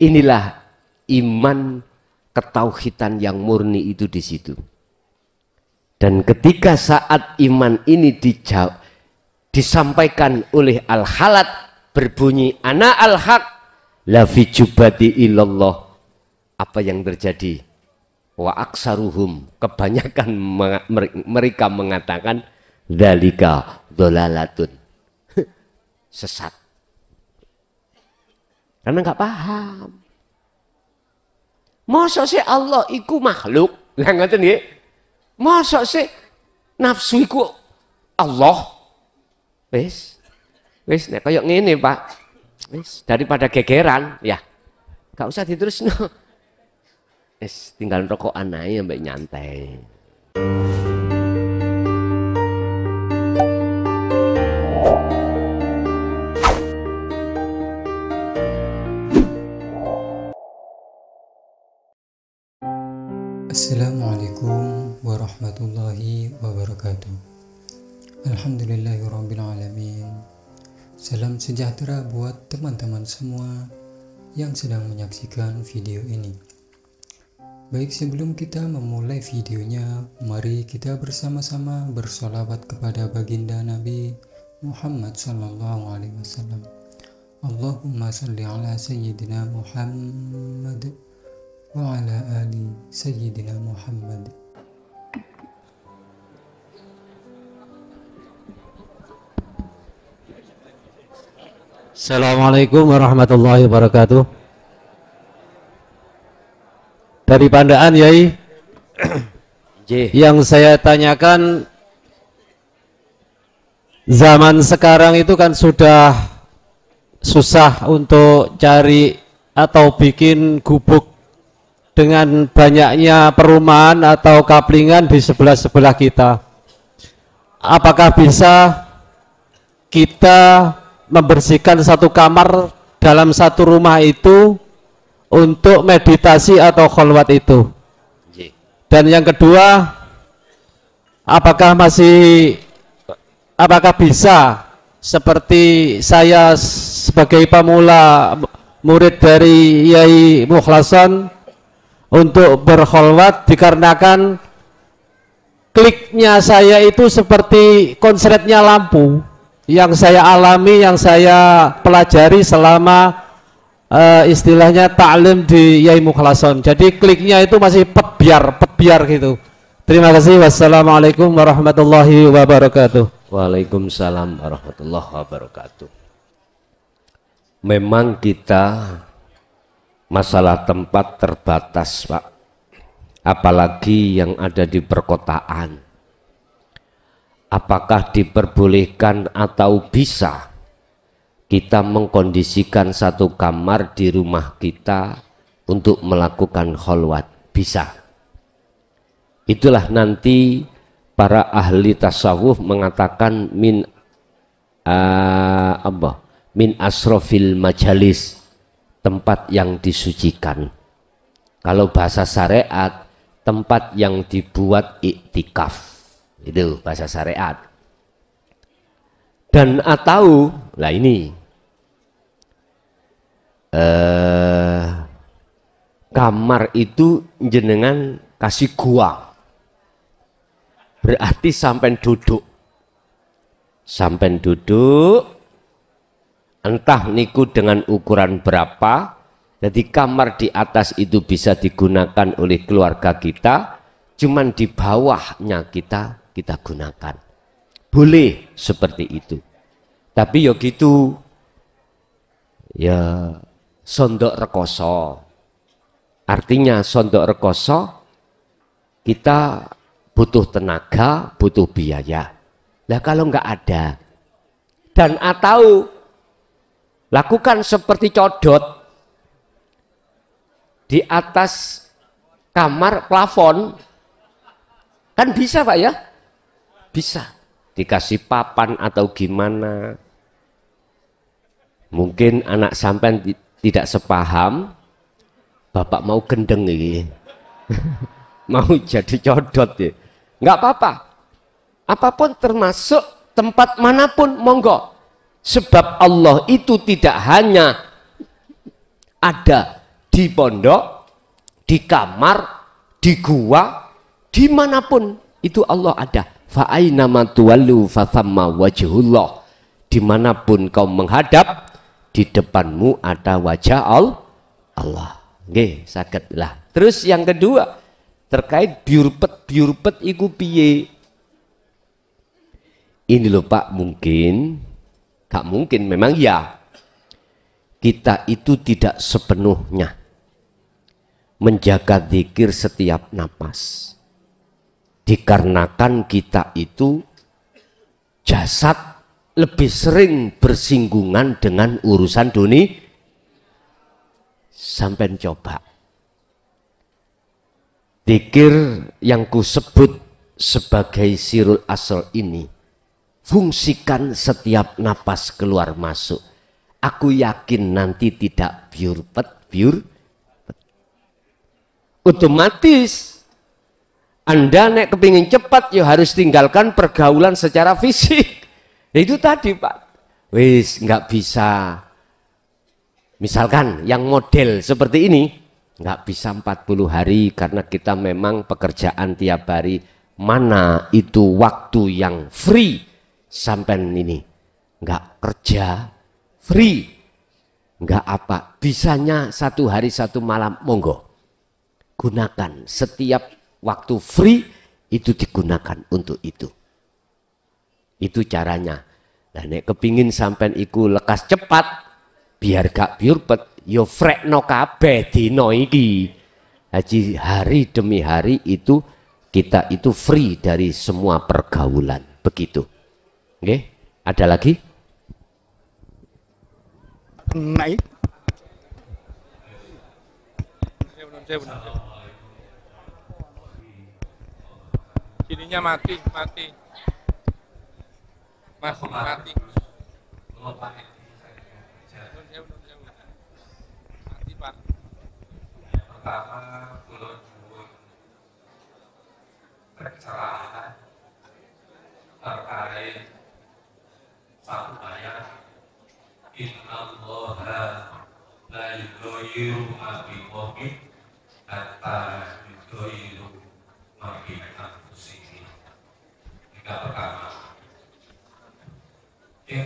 Inilah iman ketauhidan yang murni itu di situ. Dan ketika saat iman ini disampaikan oleh al-halat, berbunyi ana al-haq la fi jubati illallah, apa yang terjadi? Wa aksaruhum, kebanyakan mereka mengatakan dzalika dhalalatun, sesat. Karena nggak paham. Masa sih Allah iku makhluk? Lah ngoten nggih. Masa sih nafsu iku Allah? Wis nek kaya ngene, Pak. Wis daripada gegeran, ya. Gak usah diterusno. Wis tinggal rokokan ae mbak nyantai. Assalamualaikum warahmatullahi wabarakatuh. Alhamdulillahirabbil alamin. Salam sejahtera buat teman-teman semua yang sedang menyaksikan video ini. Baik, sebelum kita memulai videonya, mari kita bersama-sama bersolawat kepada baginda Nabi Muhammad SAW. Allahumma salli ala sayyidina Muhammad wa ala ali sayyidina Muhammad. Assalamualaikum warahmatullahi wabarakatuh. Dari Pandaan, Yai, yang saya tanyakan, zaman sekarang itu kan sudah susah untuk cari atau bikin gubuk dengan banyaknya perumahan atau kaplingan di sebelah-sebelah kita. Apakah bisa kita membersihkan satu kamar dalam satu rumah itu untuk meditasi atau kholwat itu? Dan yang kedua, apakah bisa seperti saya sebagai pemula murid dari Yai Mukhlason untuk berkholwat, dikarenakan kliknya saya itu seperti konsletnya lampu yang saya alami, yang saya pelajari selama istilahnya ta'lim di Yai Mukhlason. Jadi kliknya itu masih pebiar gitu. Terima kasih. Wassalamualaikum warahmatullahi wabarakatuh. Waalaikumsalam warahmatullahi wabarakatuh. Memang kita masalah tempat terbatas, Pak. Apalagi yang ada di perkotaan. Apakah diperbolehkan atau bisa kita mengkondisikan satu kamar di rumah kita untuk melakukan kholwat? Bisa. Itulah nanti para ahli tasawuf mengatakan min asrofil majalis, tempat yang disucikan. Kalau bahasa syariat, tempat yang dibuat iktikaf. Itu bahasa syariat. Dan atau lah ini kamar itu jenengan kasih gua, berarti sampai duduk entah niku dengan ukuran berapa. Jadi kamar di atas itu bisa digunakan oleh keluarga kita, cuman di bawahnya kita gunakan. Boleh seperti itu. Tapi ya gitu, ya sondok rekoso. Artinya sondok rekoso kita butuh tenaga, butuh biaya. Nah kalau nggak ada, dan atau lakukan seperti codot di atas kamar plafon, kan bisa, Pak, ya? Bisa dikasih papan atau gimana. Mungkin anak sampean tidak sepaham, bapak mau gendeng ini mau jadi codot ya, nggak apa-apa, apapun termasuk tempat manapun monggo. Sebab Allah itu tidak hanya ada di pondok, di kamar, di gua, dimanapun itu Allah ada. Fa aina ma tuwallu fa thamma wajhullah. Dimanapun kau menghadap, di depanmu ada wajah Allah. Nggih, saged lah. Terus yang kedua terkait biurpet iku piye? Ini loh Pak, mungkin gak mungkin, memang ya kita itu tidak sepenuhnya menjaga zikir setiap napas, dikarenakan kita itu jasad lebih sering bersinggungan dengan urusan dunia. Sampai coba zikir yang ku sebut sebagai sirul asal ini, fungsikan setiap napas keluar masuk. Aku yakin nanti tidak biurpet. Otomatis Anda nek kepingin cepat ya harus tinggalkan pergaulan secara fisik. Itu tadi Pak. Wis nggak bisa. Misalkan yang model seperti ini nggak bisa 40 hari karena kita memang pekerjaan tiap hari. Mana itu waktu yang free? Sampai ini nggak kerja free, nggak apa, bisanya 1 hari 1 malam, monggo gunakan setiap waktu free itu digunakan untuk itu caranya. Nah nek kepingin sampai iku lekas cepat biar gak biurpet yo frekno kabeh dino iki. Haji hari demi hari itu kita itu free dari semua pergaulan, begitu. Oke, ada lagi? Naik. Sininya mati. Masih mati. Mati Pak. Pertama, kula nyuwun pencerahan terkait satu ayat, innallaha la yughayyiru ma biqaumin hatta yughayyiru ma bi anfusihim. Yang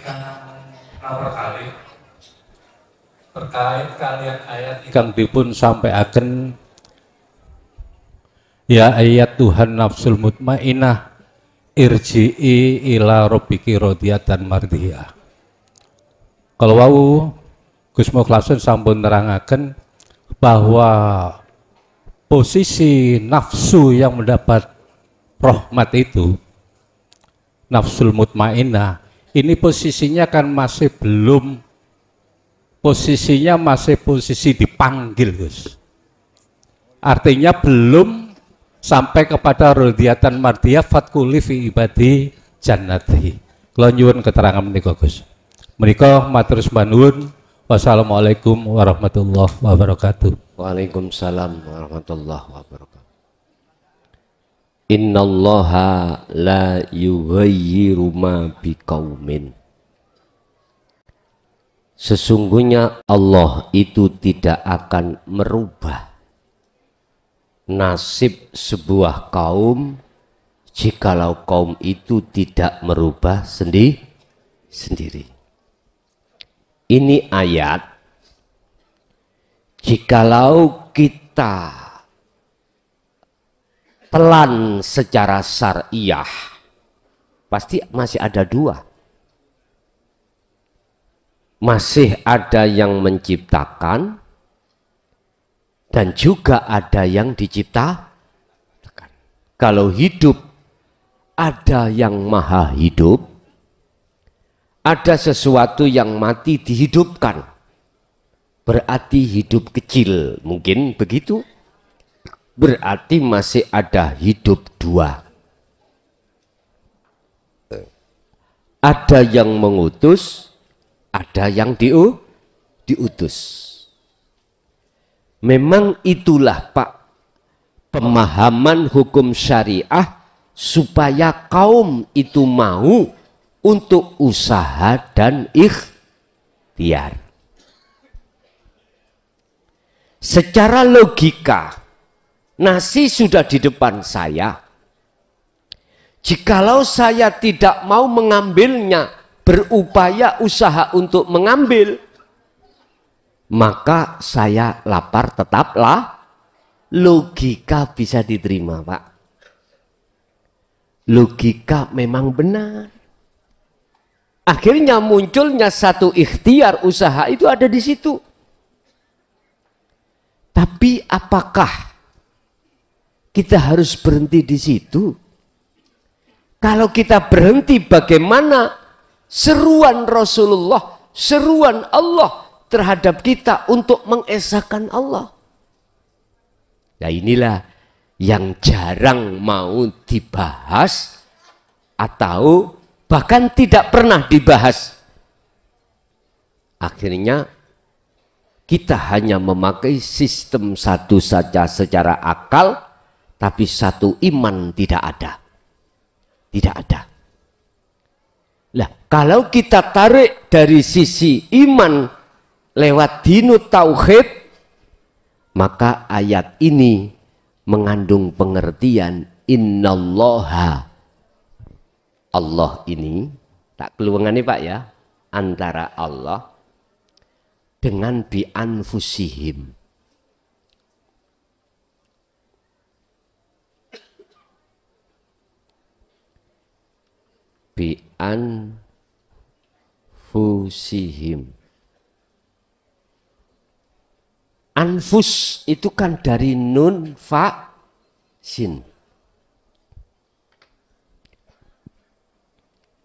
pertama, nomor kali terkait kalian ayat ingkang dipun sampaikan, ya ayat Tuhan nafsul mutmainnah irji'i ila rabbiki radiyatan mardiyah. Kalau wau Gus Mukhlasun sampun nerangaken bahwa posisi nafsu yang mendapat rahmat itu, nafsul mutmainnah, ini posisinya kan masih belum, posisinya masih posisi dipanggil Gus. Artinya belum sampai kepada radiyatan mardiyah fatkuli fi ibadi jannati. Kula nyuwun keterangan menika Gus. Menika matur nuwun. Wassalamualaikum warahmatullahi wabarakatuh. Waalaikumsalam warahmatullahi wabarakatuh. Innallaha la yughayyiru ma biqaumin. Sesungguhnya Allah itu tidak akan merubah nasib sebuah kaum jikalau kaum itu tidak merubah sendiri. Ini ayat, jikalau kita pelan secara syariah, pasti masih ada dua. Masih ada yang menciptakan dan juga ada yang diciptakan. Kalau hidup, ada yang maha hidup, ada sesuatu yang mati dihidupkan. Berarti hidup kecil, mungkin begitu. Berarti masih ada hidup dua. Ada yang mengutus, ada yang diutus. Memang itulah Pak, pemahaman hukum syariah supaya kaum itu mau untuk usaha dan ikhtiar. secara logika, nasi sudah di depan saya. Jikalau saya tidak mau mengambilnya, berupaya usaha untuk mengambil, maka saya lapar tetaplah. Logika bisa diterima, Pak. Logika memang benar. Akhirnya munculnya satu ikhtiar usaha itu ada di situ. Tapi apakah kita harus berhenti di situ? Kalau kita berhenti, bagaimana seruan Rasulullah, seruan Allah terhadap kita untuk mengesahkan Allah? Nah, inilah yang jarang mau dibahas atau bahkan tidak pernah dibahas. Akhirnya kita hanya memakai sistem satu saja secara akal, tapi satu iman tidak ada. Tidak ada. Lah, kalau kita tarik dari sisi iman lewat dinut tauhid, maka ayat ini mengandung pengertian innallaha. Allah ini, tak keluangan nih Pak ya, antara Allah dengan bi anfusihim. Bi anfusihim. Anfus itu kan dari nun fa sin.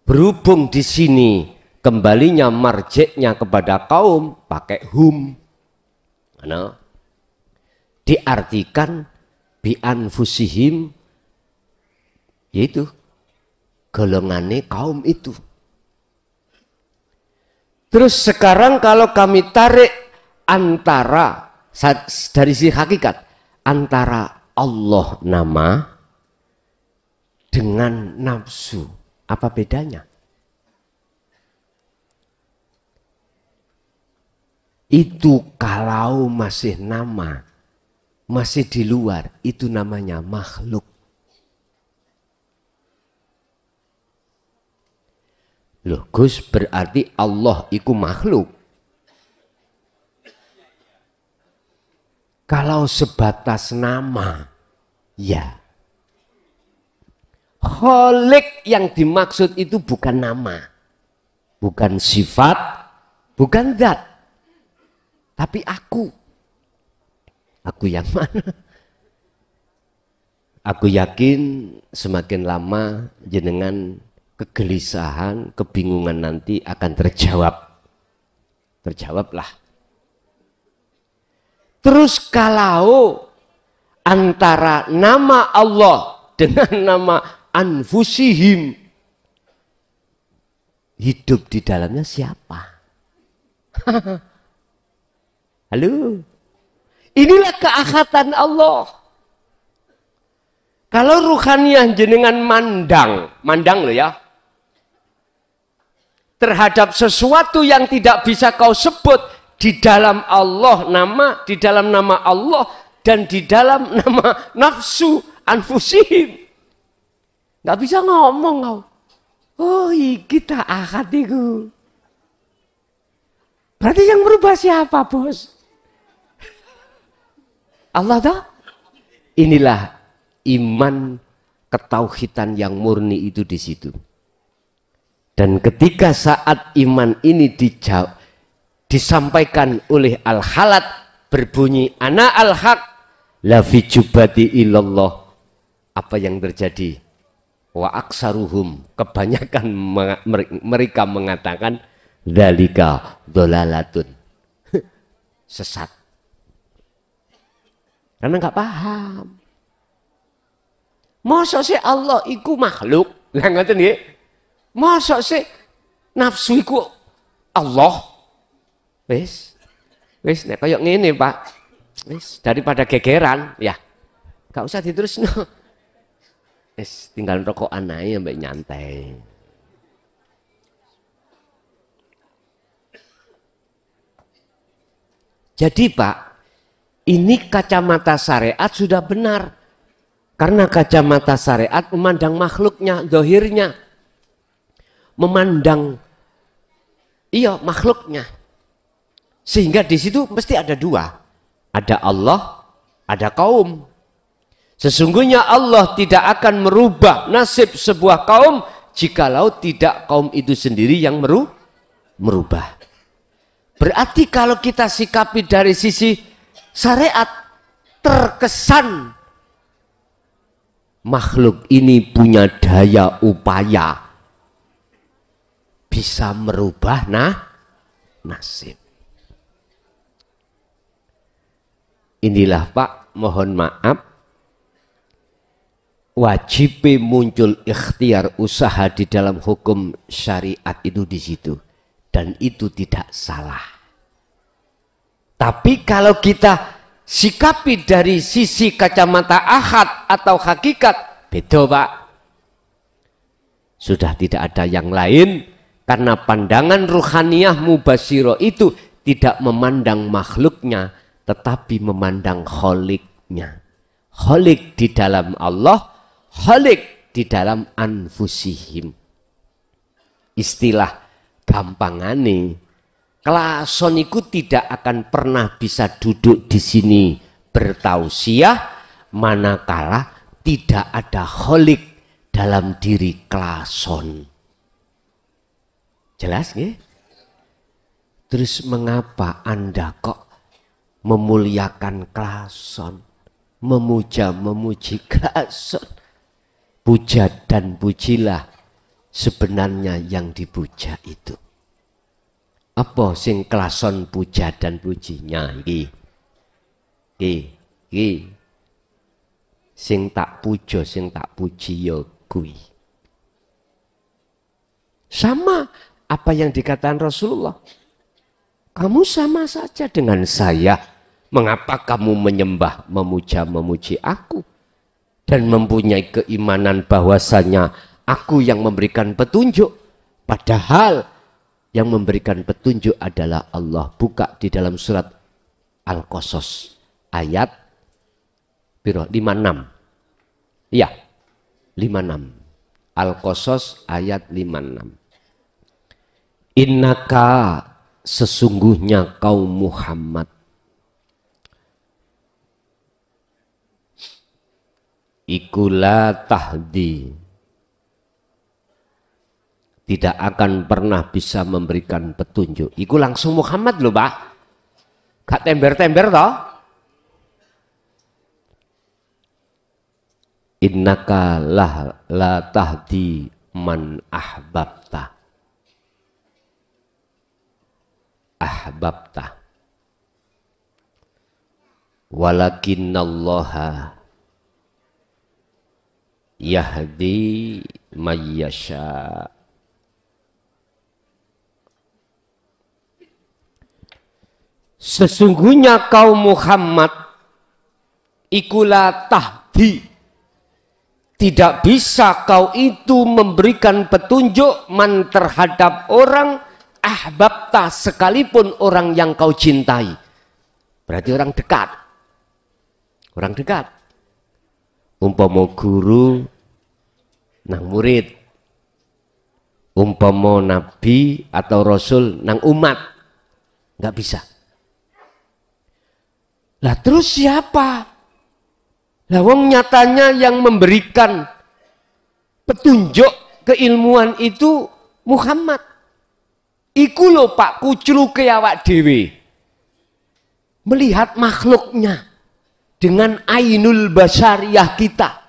Berhubung di sini kembalinya marjeknya kepada kaum, pakai hum. Nah, diartikan bi anfusihim, yaitu golongannya kaum itu. Terus sekarang kalau kami tarik antara dari sisi hakikat, antara Allah nama dengan nafsu, apa bedanya? Itu kalau masih nama, masih di luar, itu namanya makhluk. Loh Gus, berarti Allah itu makhluk. Kalau sebatas nama, ya. Kholik yang dimaksud itu bukan nama, bukan sifat, bukan zat, tapi aku. Aku yang mana? Aku yakin semakin lama jenengan kegelisahan, kebingungan nanti akan terjawab. Terjawablah. Terus kalau antara nama Allah dengan nama anfusihim, hidup di dalamnya siapa? Halo? Inilah keahatan Allah. Kalau ruhaniyah jenengan mandang loh ya, terhadap sesuatu yang tidak bisa kau sebut di dalam Allah nama, di dalam nama Allah, dan di dalam nama nafsu anfusihim. Nggak bisa ngomong kau. Oh kita ahad itu. Berarti yang berubah siapa bos? Allah dah. Inilah iman ketauhidan yang murni itu di situ. Dan ketika saat iman ini disampaikan oleh al-halat, berbunyi ana al-haq la fi jubati illallah, apa yang terjadi? Wa aksaruhum, kebanyakan mereka mengatakan dzalika dhalalatun, sesat, karena nggak paham. Masa sih Allah iku makhluk? Lah ngoten nggih. Masa sih nafsu iku Allah? Wis nek kayak ngene Pak, wis daripada gegeran ya, gak usah diterusno. Wis tinggal rokokan ae mbak nyantai. Jadi Pak, Ini kacamata syariat sudah benar. Karena kacamata syariat memandang makhluknya, zahirnya. Memandang makhluknya. Sehingga di situ mesti ada dua. Ada Allah, ada kaum. Sesungguhnya Allah tidak akan merubah nasib sebuah kaum jikalau tidak kaum itu sendiri yang merubah. Berarti kalau kita sikapi dari sisi syariat, terkesan makhluk ini punya daya upaya bisa merubah nasib. Inilah Pak, mohon maaf, wajib muncul ikhtiar usaha di dalam hukum syariat itu di situ, dan itu tidak salah. Tapi kalau kita sikapi dari sisi kacamata ahad atau hakikat, beda Pak. Sudah tidak ada yang lain, karena pandangan ruhaniyah mubasyirah itu tidak memandang makhluknya, tetapi memandang kholiknya. Kholik di dalam Allah, kholik di dalam anfusihim. Istilah gampangane, klason iku tidak akan pernah bisa duduk di sini bertausiah manakala tidak ada kholik dalam diri klason. Jelas nggih? Terus mengapa Anda kok memuliakan klason, memuji klason? Puja dan pujilah sebenarnya yang dipuja itu. Apa sing klason puja dan pujinya iki? Sing tak puja, sing tak puji ya kuwi. Sama apa yang dikatakan Rasulullah. Kamu sama saja dengan saya. Mengapa kamu menyembah, memuji aku? Dan mempunyai keimanan bahwasanya aku yang memberikan petunjuk. Padahal yang memberikan petunjuk adalah Allah. Buka di dalam surat Al-Qasas ayat 56. Ya, 56. Al-Qasas ayat 56. Innaka, sesungguhnya kaum Muhammad, ikulah tahdi, tidak akan pernah bisa memberikan petunjuk. Iku langsung Muhammad loh Pak, gak tember-tember toh. Innaka la tahdi man ahbabta walakinnallaha yahdi mayyasha. Sesungguhnya kaum Muhammad ikulah tahdi, tidak bisa kau itu memberikan petunjuk man terhadap orang ahbabta, sekalipun orang yang kau cintai. Berarti orang dekat. Orang dekat. Umpama guru nang murid, umpama nabi atau rasul nang umat, nggak bisa. Lah terus siapa? Lah wong nyatanya yang memberikan petunjuk keilmuan itu Muhammad. Iku lho Pak, kucluke awak dhewe. Melihat makhluknya dengan ainul basyariyah kita.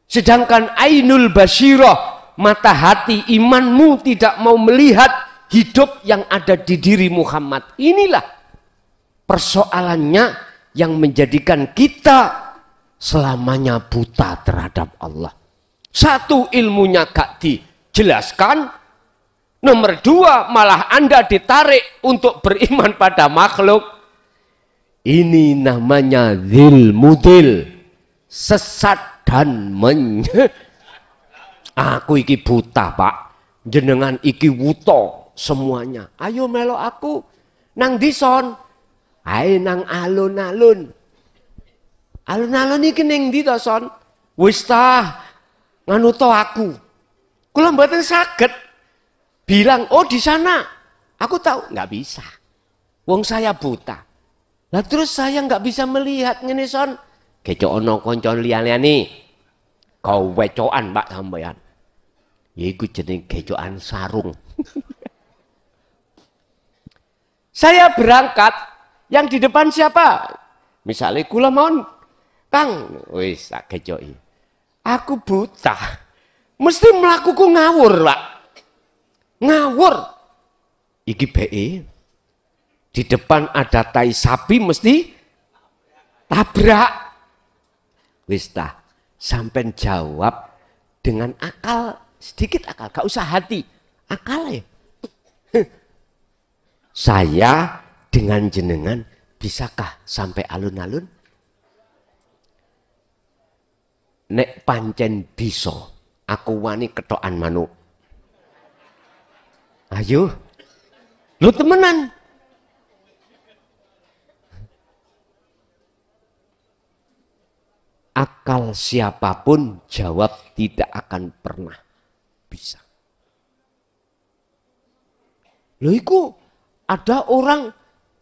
Sedangkan ainul basyirah, mata hati imanmu tidak mau melihat hidup yang ada di diri Muhammad. Inilah persoalannya yang menjadikan kita selamanya buta terhadap Allah. Satu, ilmunya gak dijelaskan. Nomor dua, malah Anda ditarik untuk beriman pada makhluk. Ini namanya dzil mudil, sesat dan aku iki buta Pak, jenengan iki wuto semuanya. Ayo melo aku nang dison. Ae nang alun-alun. Alun-alun iki ning ndi to, Son? Wis ta, nganu to aku. Kula mboten saged bilang, "Oh, di sana." Aku tahu nggak bisa. Wong saya buta. Lah terus saya nggak bisa melihat ngene, Son. Kecokno kanca liyane. Kau wecokan Pak sampean. Yaiku jeneng gecokan sarung. Saya berangkat, yang di depan siapa? Misalnya kula mohon, Kang, wis tak gecoki. Aku buta. Mesti mlakuku ngawur, Pak. Ngawur. Iki BE. Di depan ada tai sapi mesti tabrak. Wis ta, sampean jawab dengan akal, sedikit akal, gak usah hati. Akal ya. Saya dengan jenengan bisakah sampai alun-alun? Nek pancen bisa, aku wani ketokan manuk. Ayo, lu temenan. Akal siapapun jawab tidak akan pernah bisa. Loh iku ada orang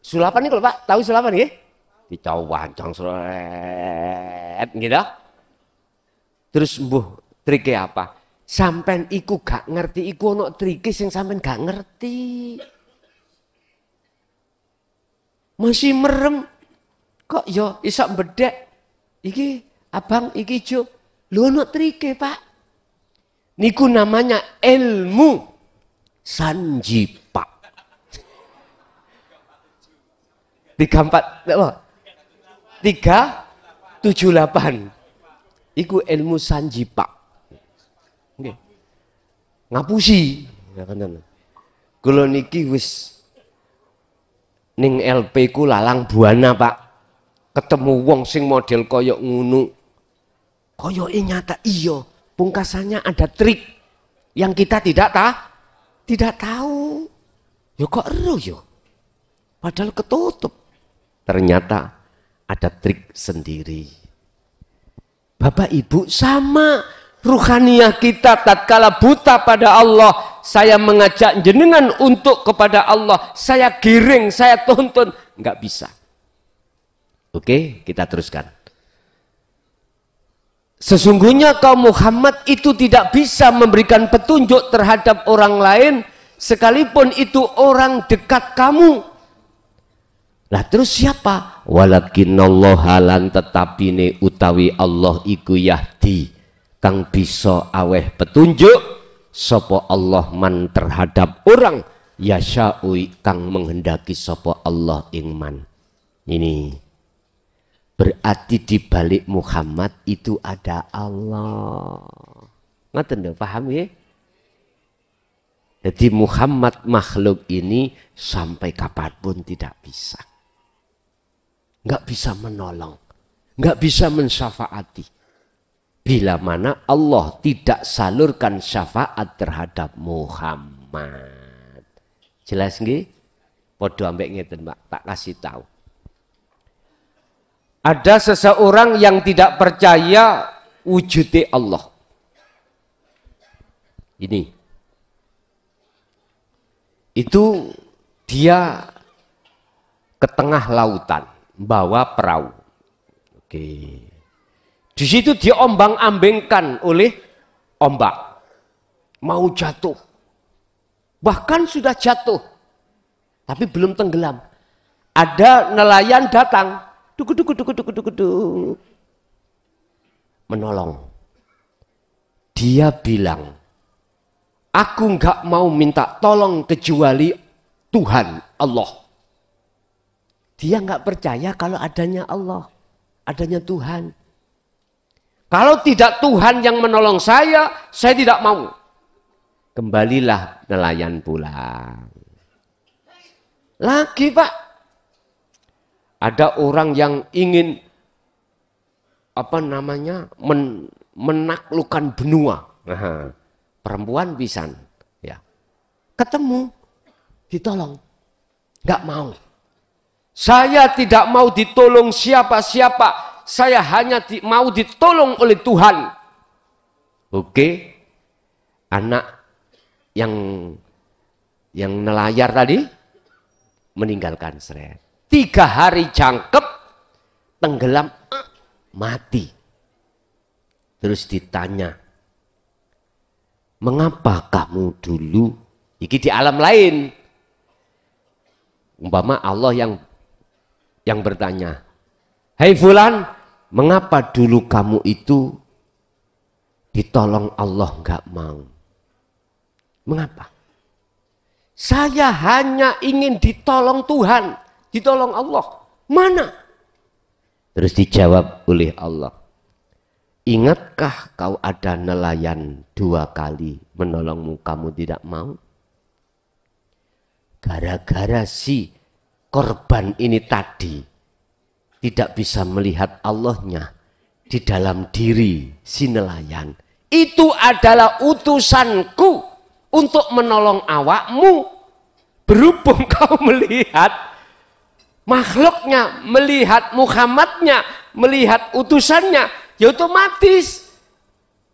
sulapan nih kalau Pak, tahu sulapan ya? Dicawancang seret gitu. Terus mbuh trike apa? Sampen iku gak ngerti iku ono trike sing sampean gak ngerti. Masih merem kok yo iso bedek. Iki abang iki jo lu ono trike Pak. Niku namanya ilmu sanjipa. 378. Iku ilmu sanjipa. Nggih. Ngapusi. Kula niki wis ning LP ku Lalang Buana, Pak. Ketemu wong sing model koyok ngunu. Koyoke nyata iya. Pungkasannya ada trik yang kita tidak tahu. Yo kok ero yo. Padahal ketutup. Ternyata ada trik sendiri. Bapak Ibu sama ruhaniyah kita tatkala buta pada Allah. Saya mengajak jenengan untuk kepada Allah. Saya giring, saya tuntun. Enggak bisa. Oke, kita teruskan. Sesungguhnya kaum Muhammad itu tidak bisa memberikan petunjuk terhadap orang lain sekalipun itu orang dekat kamu. Lah terus siapa? Walakinallaha lan tetapine utawi Allah iku yahdi kang bisa aweh petunjuk sapa Allah man terhadap orang yasya'ui kang menghendaki sapa Allah ing man. Ini berarti di balik Muhammad itu ada Allah. Ngoten lho, paham ya? Jadi Muhammad makhluk ini sampai kapanpun tidak bisa. Nggak bisa menolong, nggak bisa mensyafaati. Bila mana Allah tidak salurkan syafaat terhadap Muhammad. Jelas nggih? Padha ambek ngeten, Pak, tak kasih tahu. Ada seseorang yang tidak percaya wujudnya Allah. Ini. Itu dia ke tengah lautan, bawa perahu. Oke. Di situ diombang-ambingkan oleh ombak. Mau jatuh. Bahkan sudah jatuh. Tapi belum tenggelam. Ada nelayan datang. Duk. Menolong. Dia bilang, aku nggak mau minta tolong kecuali Tuhan Allah. Dia nggak percaya kalau adanya Allah, adanya Tuhan. Kalau tidak Tuhan yang menolong saya tidak mau. Kembalilah nelayan pulang. Lagi Pak, ada orang yang ingin menaklukkan benua. Nah, perempuan pisan, ya. Ketemu, ditolong, nggak mau. Saya tidak mau ditolong siapa-siapa. Saya hanya mau ditolong oleh Tuhan. Oke. Anak yang nelayar tadi meninggalkan seret. 3 hari jangkep, tenggelam, mati. Terus ditanya, mengapa kamu dulu, ini di alam lain, umpama Allah yang bertanya, hai fulan, mengapa dulu kamu itu ditolong Allah nggak mau? Mengapa? Saya hanya ingin ditolong Tuhan, ditolong Allah. Mana? Terus dijawab oleh Allah, ingatkah kau ada nelayan 2 kali menolongmu, kamu tidak mau? Gara-gara si korban ini tadi tidak bisa melihat Allahnya di dalam diri si nelayan. Itu adalah utusanku untuk menolong awakmu. Berhubung kau melihat makhluknya, melihat Muhammadnya, melihat utusannya, ya otomatis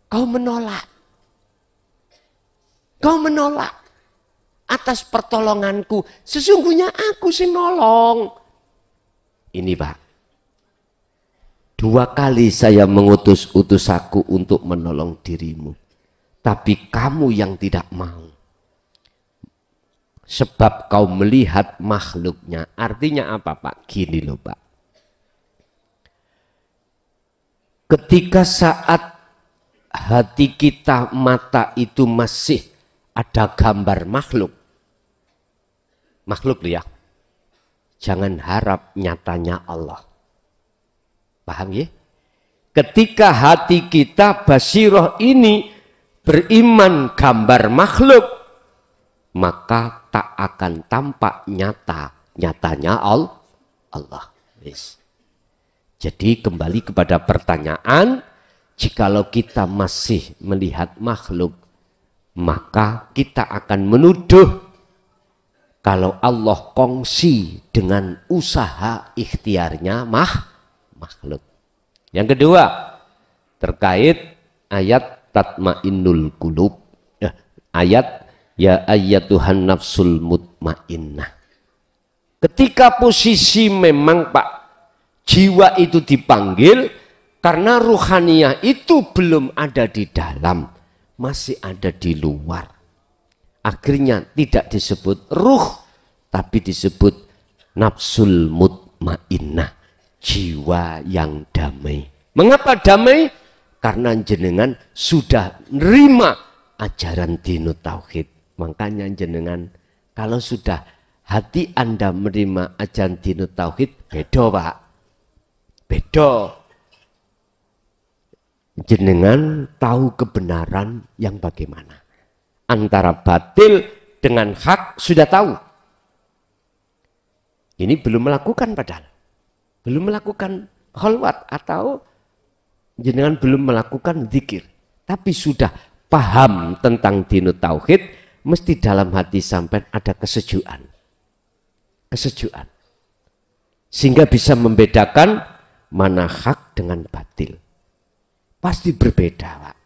kau menolak. Kau menolak atas pertolonganku. Sesungguhnya aku sih nolong. Ini Pak, 2 kali saya mengutus utusaku untuk menolong dirimu. Tapi kamu yang tidak mau. Sebab kau melihat makhluknya. Artinya apa Pak? Gini loh Pak. Ketika saat hati kita, mata itu masih ada gambar makhluk. Makhluk ya. Jangan harap nyatanya Allah. Paham ya? Ketika hati kita basiroh ini beriman gambar makhluk, maka tak akan tampak nyatanya Allah. Yes. Jadi kembali kepada pertanyaan, jikalau kita masih melihat makhluk, maka kita akan menuduh kalau Allah kongsi dengan usaha ikhtiarnya makhluk. Yang kedua, terkait ayat tatmainnul qulub. Ayat ya ayyatuhan nafsul mutmainnah. Ketika posisi memang Pak, jiwa itu dipanggil karena ruhaniyah itu belum ada di dalam, masih ada di luar. Akhirnya tidak disebut ruh, tapi disebut nafsul mutmainnah, jiwa yang damai. Mengapa damai? Karena jenengan sudah nerima ajaran dinut tauhid. Makanya jenengan kalau sudah hati Anda menerima ajaran dinut tauhid, beda Pak. Beda. Jenengan tahu kebenaran yang bagaimana. Antara batil dengan hak sudah tahu. Ini belum melakukan padahal. Belum melakukan khalwat atau jenengan belum melakukan zikir. Tapi sudah paham tentang dinut tauhid, mesti dalam hati sampai ada kesejukan. Kesejukan. Sehingga bisa membedakan mana hak dengan batil. Pasti berbeda Pak.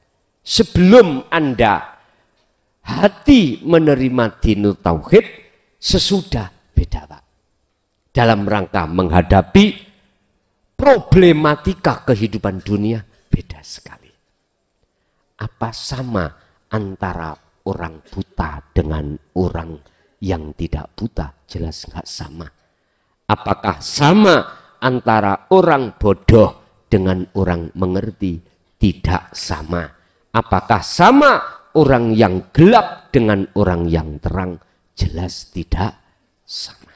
Sebelum Anda hati menerima dinut tauhid, sesudah beda Pak. Dalam rangka menghadapi problematika kehidupan dunia, beda sekali. Apa sama antara orang buta dengan orang yang tidak buta? Jelas nggak sama. Apakah sama antara orang bodoh dengan orang mengerti? Tidak sama. Apakah sama orang yang gelap dengan orang yang terang? Jelas tidak sama.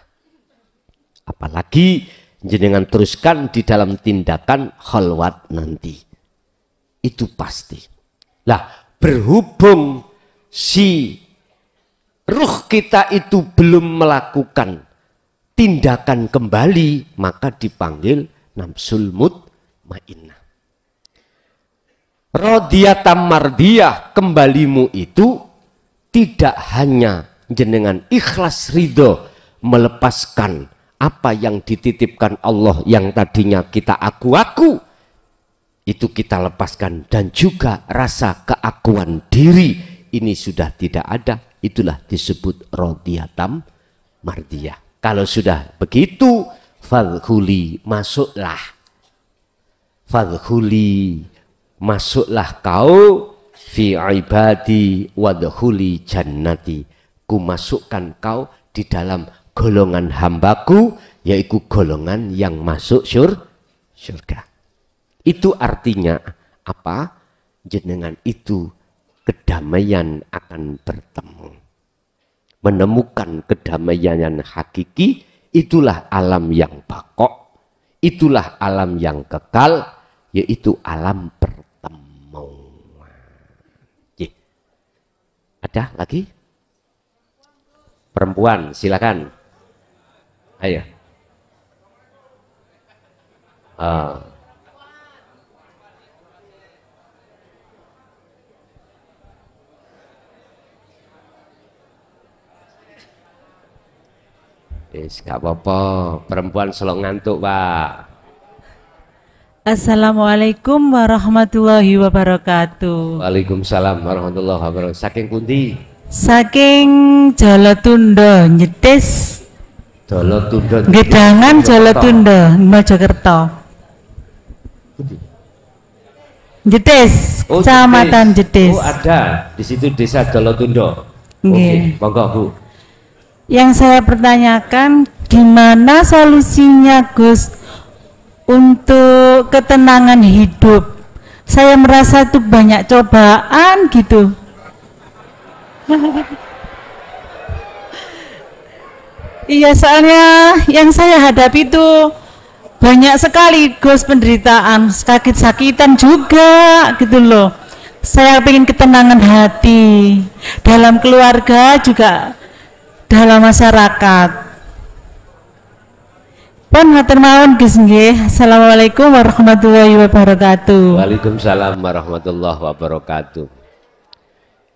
Apalagi jenengan teruskan di dalam tindakan khalwat nanti. Itu pasti. Lah, berhubung si ruh kita itu belum melakukan tindakan kembali, maka dipanggil nafsul mutmainnah. Radhiyatam mardiyah, kembalimu itu tidak hanya jenengan ikhlas ridho melepaskan apa yang dititipkan Allah yang tadinya kita aku-aku, itu kita lepaskan. Dan juga rasa keakuan diri ini sudah tidak ada. Itulah disebut rodiyatam mardiyah. Kalau sudah begitu, fadkhuli, masuklah. Fadkhuli, masuklah kau fi ibadi wadkhuli jannati. Ku masukkan kau di dalam golongan hambaku, yaitu golongan yang masuk surga. Itu artinya apa? Jenengan itu kedamaian akan bertemu. Menemukan kedamaian yang hakiki, itulah alam yang bakok, itulah alam yang kekal, yaitu alam pertemuan. Ada lagi? Perempuan, silakan. Ayo. Gak apa-apa, perempuan selalu ngantuk, Pak. Assalamualaikum warahmatullahi wabarakatuh. Waalaikumsalam warahmatullahi wabarakatuh. Saking pundi? Saking Jalatunda Nyetis. Jalatunda. Gedangan Jalatunda Mojokerto. Jetis, Kecamatan Jetis. Oh, ada di situ desa Jalatunda. Oke, monggo Bu. Yang saya pertanyakan, gimana solusinya Gus untuk ketenangan hidup? Saya merasa tuh banyak cobaan gitu. Iya, soalnya yang saya hadapi itu banyak sekali Gus penderitaan, sakit-sakitan juga gitu loh. Saya pengen ketenangan hati dalam keluarga juga dalam masyarakat. Pun matur mawon Gus nggih. Assalamualaikum warahmatullahi wabarakatuh. Waalaikumsalam warahmatullahi wabarakatuh.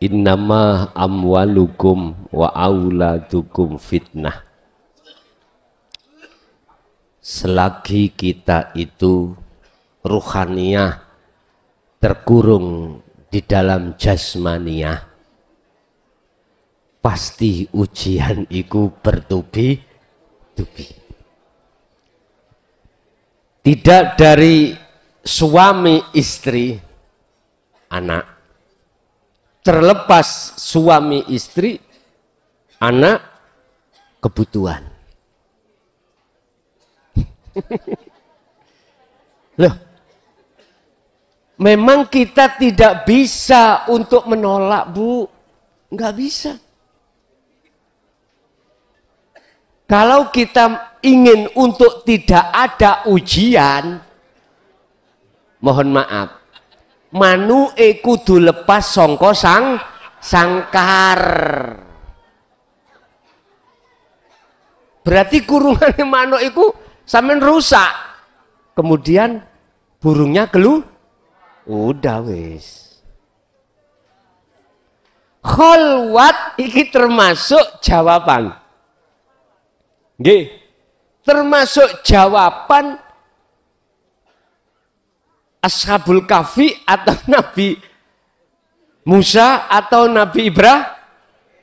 Innama amwalukum wa auladukum fitnah. Selagi kita itu ruhaniyah terkurung di dalam jasmaniyah, pasti ujian itu bertubi-tubi. Tidak dari suami istri, anak. Terlepas suami istri, anak, kebutuhan. Loh, memang kita tidak bisa untuk menolak, Bu. Nggak bisa. Kalau kita ingin untuk tidak ada ujian, mohon maaf, manu kudu lepas songko sangkar. Berarti kurungan manuk iku sampean rusak. Kemudian burungnya udah wis. Kholwat iki termasuk jawaban. Nggih. Termasuk jawaban Ashabul Kahfi atau Nabi Musa atau Nabi Ibrahim,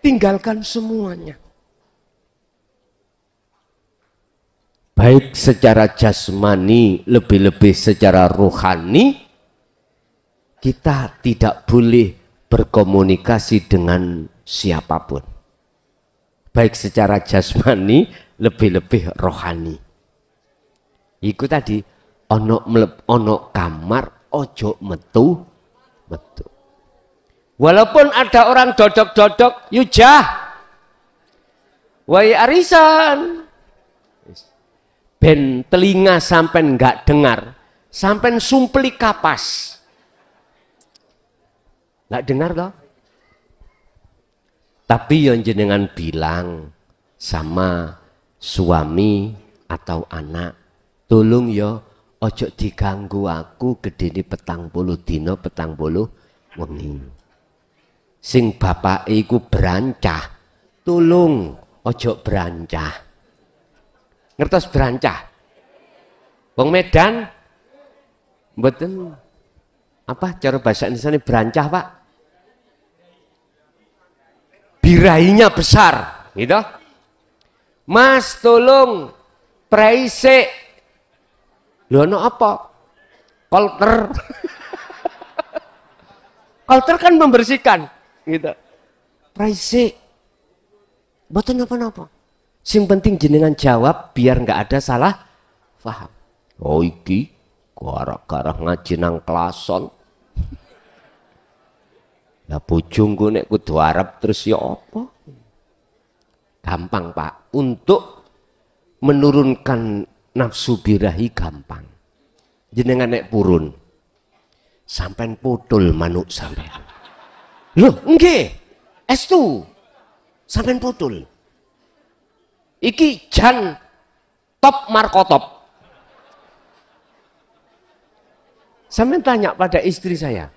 tinggalkan semuanya. Baik secara jasmani, lebih-lebih secara rohani, kita tidak boleh berkomunikasi dengan siapapun. Baik secara jasmani, lebih-lebih rohani. Iku tadi, ono kamar, ojo metu. Walaupun ada orang dodok-dodok, yujah, wai arisan, ben telinga sampai nggak dengar, sampai sumpeli kapas, nggak dengar loh. Tapi yang jenengan bilang sama suami atau anak, tolong yo ojo diganggu aku gedene 40 dina 40 wengi. Sing bapak iku berancah, tolong ojo berancah. Ngertos berancah. Wong Medan mboten apa cara bahasa Indonesia ini berancah, Pak? Birahinya besar, gitu. Mas tolong praise. Lho ono apa? Kolter. Kolter kan membersihkan, gitu. Praise. Mboten napa-napa. Sing penting jenengan jawab biar nggak ada salah paham. Oh iki gara-gara ngaji nang klason. Lah bojongku nek kudu Arab terus ya apa? Gampang, Pak. Untuk menurunkan nafsu birahi gampang. Jenengan nek purun. Sampean putul manuk sampean. Loh, nggih. Estu. Sampean putul. Iki jan top markotop. Sampean tanya pada istri saya.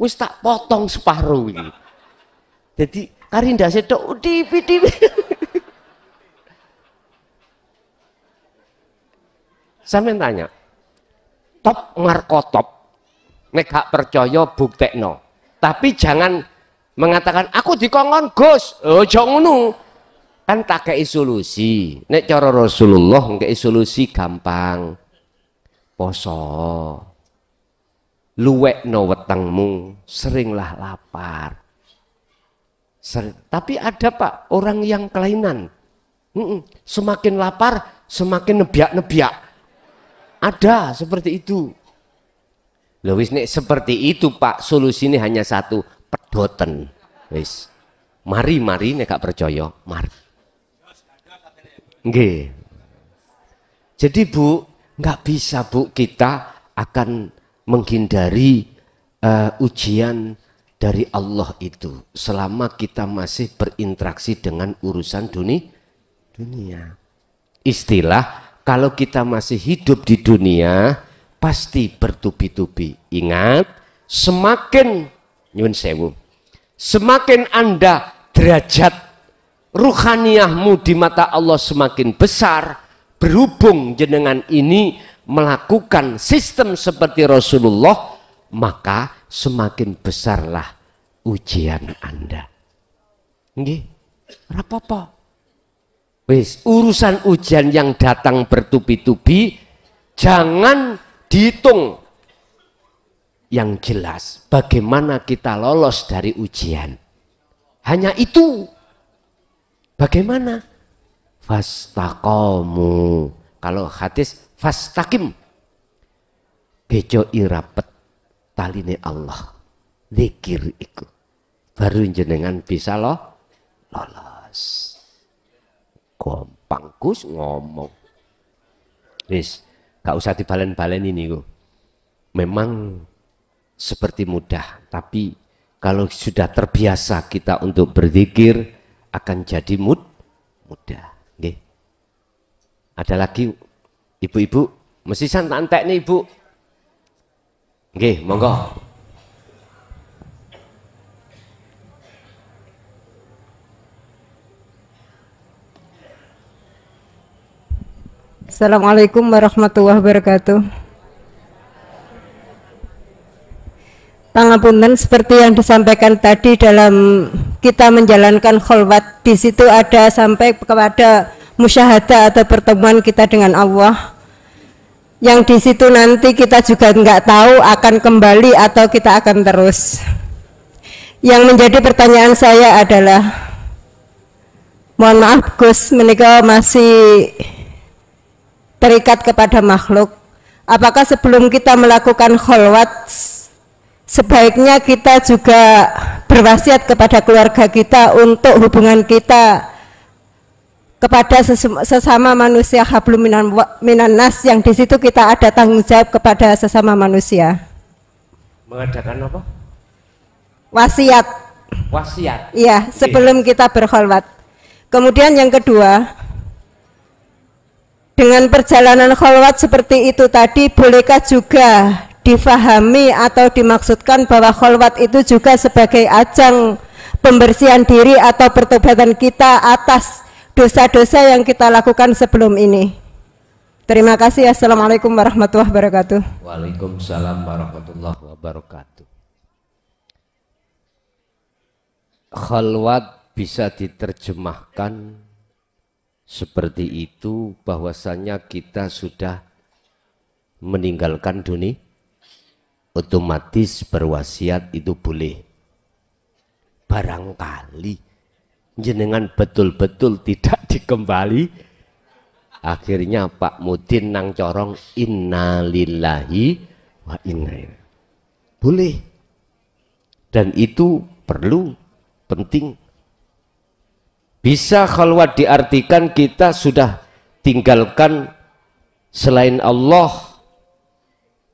Wis tak potong separuh ini. Jadi karinda sedok dipi-dipi. Sampean tanya. Top markotop. Nek gak percaya buktekno. Tapi jangan mengatakan aku dikongkon Gus. Oh, jangan ngono. Kan tak kei solusi. Nek cara Rasulullah ngkei solusi gampang. Poso. Luwekno wetengmu, seringlah lapar. Tapi ada, Pak, orang yang kelainan. Semakin lapar, semakin nebyak-nebyak. Ada seperti itu. Lho wis nek seperti itu, Pak, solusi ini hanya satu, pedoten. Wis. Mari nek gak percaya, mari. Nggih. Jadi Bu, nggak bisa Bu kita akan menghindari ujian dari Allah itu selama kita masih berinteraksi dengan urusan dunia. Istilah kalau kita masih hidup di dunia pasti bertubi-tubi. Ingat, semakin nyun sewu, semakin Anda derajat ruhaniyahmu di mata Allah semakin besar, berhubung jenengan ini melakukan sistem seperti Rasulullah, maka semakin besarlah ujian Anda. Nggih, ora apa-apa. Wis, urusan ujian yang datang bertubi-tubi jangan dihitung. Yang jelas bagaimana kita lolos dari ujian. Hanya itu. Bagaimana? Fastaqamu. Kalau hadis fastaqim. Bejo irapet taline Allah. Zikir iku. Baru jenengan bisa lolos. Gampang Gus ngomong. Wis, gak usah dibalen-balen ini kok. Memang seperti mudah, tapi kalau sudah terbiasa kita untuk berzikir akan jadi mudah. Nggih. Ada lagi ibu-ibu, mesti santai nih Ibu. Nggih, monggo. Assalamualaikum warahmatullahi wabarakatuh. Pangapunten, seperti yang disampaikan tadi dalam kita menjalankan kholwat, di situ ada sampai kepada musyahadah atau pertemuan kita dengan Allah. Yang di situ nanti kita juga nggak tahu akan kembali atau kita akan terus. Yang menjadi pertanyaan saya adalah, mohon maaf Gus, menikah masih terikat kepada makhluk. Apakah sebelum kita melakukan kholwat sebaiknya kita juga berwasiat kepada keluarga kita untuk hubungan kita kepada sesama manusia, hablum minan nas, yang di situ kita ada tanggung jawab kepada sesama manusia. Mengadakan apa? Wasiat. Wasiat. Iya, sebelum kita berkholwat. Kemudian yang kedua, dengan perjalanan kholwat seperti itu tadi, bolehkah juga difahami atau dimaksudkan bahwa kholwat itu juga sebagai ajang pembersihan diri atau pertobatan kita atas dosa-dosa yang kita lakukan sebelum ini. Terima kasih. Assalamualaikum warahmatullahi wabarakatuh. Waalaikumsalam warahmatullahi wabarakatuh. Khalwat bisa diterjemahkan seperti itu, bahwasanya kita sudah meninggalkan dunia, otomatis berwasiat itu boleh. Barangkali jenengan betul-betul tidak dikembali, akhirnya Pak Mudin nang corong innalillahi wa inna ilaihi. Boleh. Dan itu perlu, penting. Bisa khalwat diartikan kita sudah tinggalkan selain Allah.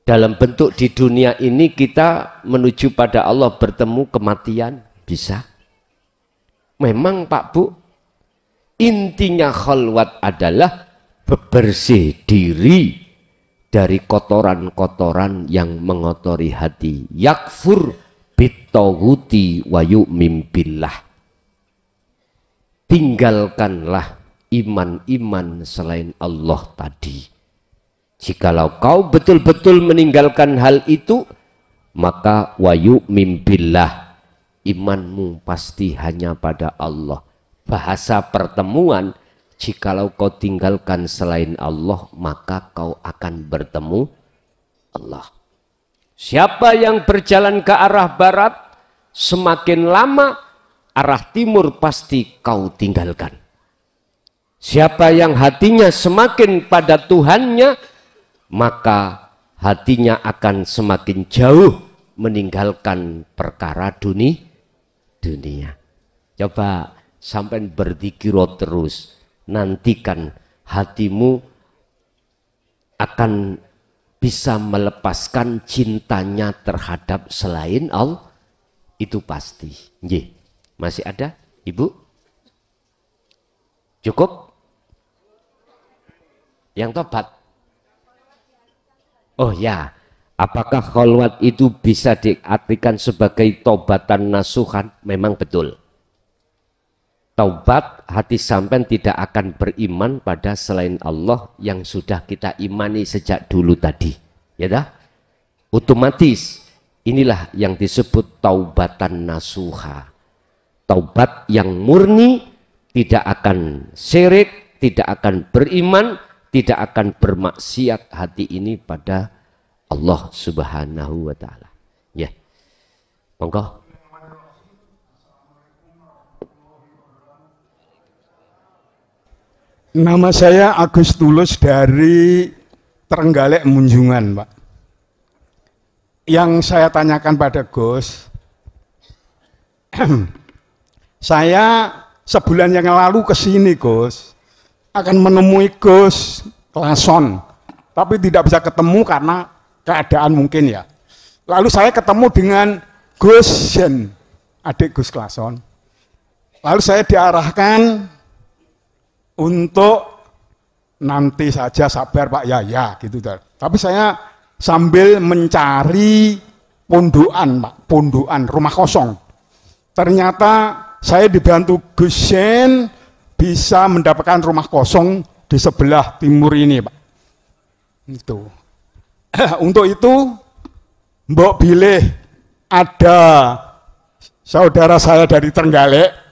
Dalam bentuk di dunia ini kita menuju pada Allah, bertemu kematian, bisa. Memang Pak Bu, intinya khalwat adalah bebersih diri dari kotoran-kotoran yang mengotori hati. Yakfur bitawuti wa yu'min billah. Tinggalkanlah iman-iman selain Allah tadi. Jikalau kau betul-betul meninggalkan hal itu, maka wa yu'min billah, imanmu pasti hanya pada Allah. Bahasa pertemuan, jikalau kau tinggalkan selain Allah, maka kau akan bertemu Allah. Siapa yang berjalan ke arah barat, semakin lama arah timur pasti kau tinggalkan. Siapa yang hatinya semakin pada Tuhannya, maka hatinya akan semakin jauh meninggalkan perkara dunia. Coba sampai berzikir terus, nantikan hatimu akan bisa melepaskan cintanya terhadap selain Allah. Itu pasti. Nggih. Masih ada, Ibu? Cukup? Yang tobat? Oh ya, apakah khalwat itu bisa diartikan sebagai tobatan nasuhan? Memang betul. Taubat, hati sampean tidak akan beriman pada selain Allah yang sudah kita imani sejak dulu tadi. Ya dah? Otomatis inilah yang disebut taubatan nasuha. Taubat yang murni, tidak akan syirik, tidak akan beriman, tidak akan bermaksiat hati ini pada Allah Subhanahu wa taala. Ya. Monggo. Nama saya Agus Tulus dari Trenggalek Munjungan, Pak. Yang saya tanyakan pada Gus, saya sebulan yang lalu ke sini, Gus, akan menemui Gus Klason, tapi tidak bisa ketemu karena keadaan mungkin ya. Lalu saya ketemu dengan Gus Jen, adik Gus Klason. Lalu saya diarahkan untuk nanti saja, sabar Pak, ya gitu. Tapi saya sambil mencari pondokan, Pak, pondokan rumah kosong. Ternyata saya dibantu Gus Jen bisa mendapatkan rumah kosong di sebelah timur ini, Pak. Itu. Untuk itu, mbok bilih ada saudara saya dari Trenggalek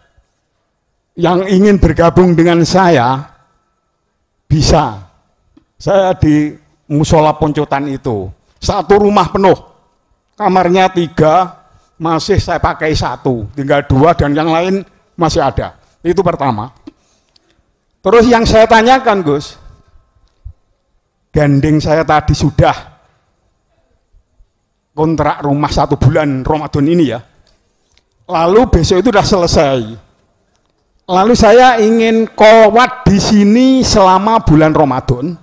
yang ingin bergabung dengan saya, bisa. Saya di musola Poncotan itu, satu rumah penuh, kamarnya 3, masih saya pakai 1, tinggal 2 dan yang lain masih ada. Itu pertama. Terus yang saya tanyakan, Gus, gandeng saya tadi sudah kontrak rumah 1 bulan Ramadan ini ya. Lalu besok itu sudah selesai. Lalu saya ingin khalwat di sini selama bulan Ramadan.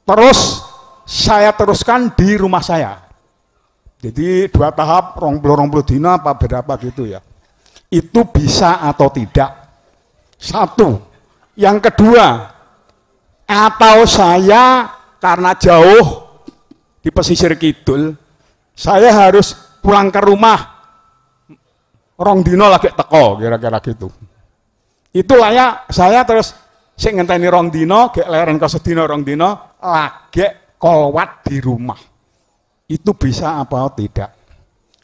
Terus saya teruskan di rumah saya. Jadi 2 tahap, 20 dina apa berapa gitu ya. Itu bisa atau tidak? 1. Yang kedua, atau saya karena jauh di pesisir kidul, saya harus pulang ke rumah 2 dina lagi teko, kira-kira gitu. Itulah ya, saya terus sing ngenteni rong dina, gek leren kok sedina rong dina, lagek kolwat di rumah. Itu bisa apa tidak?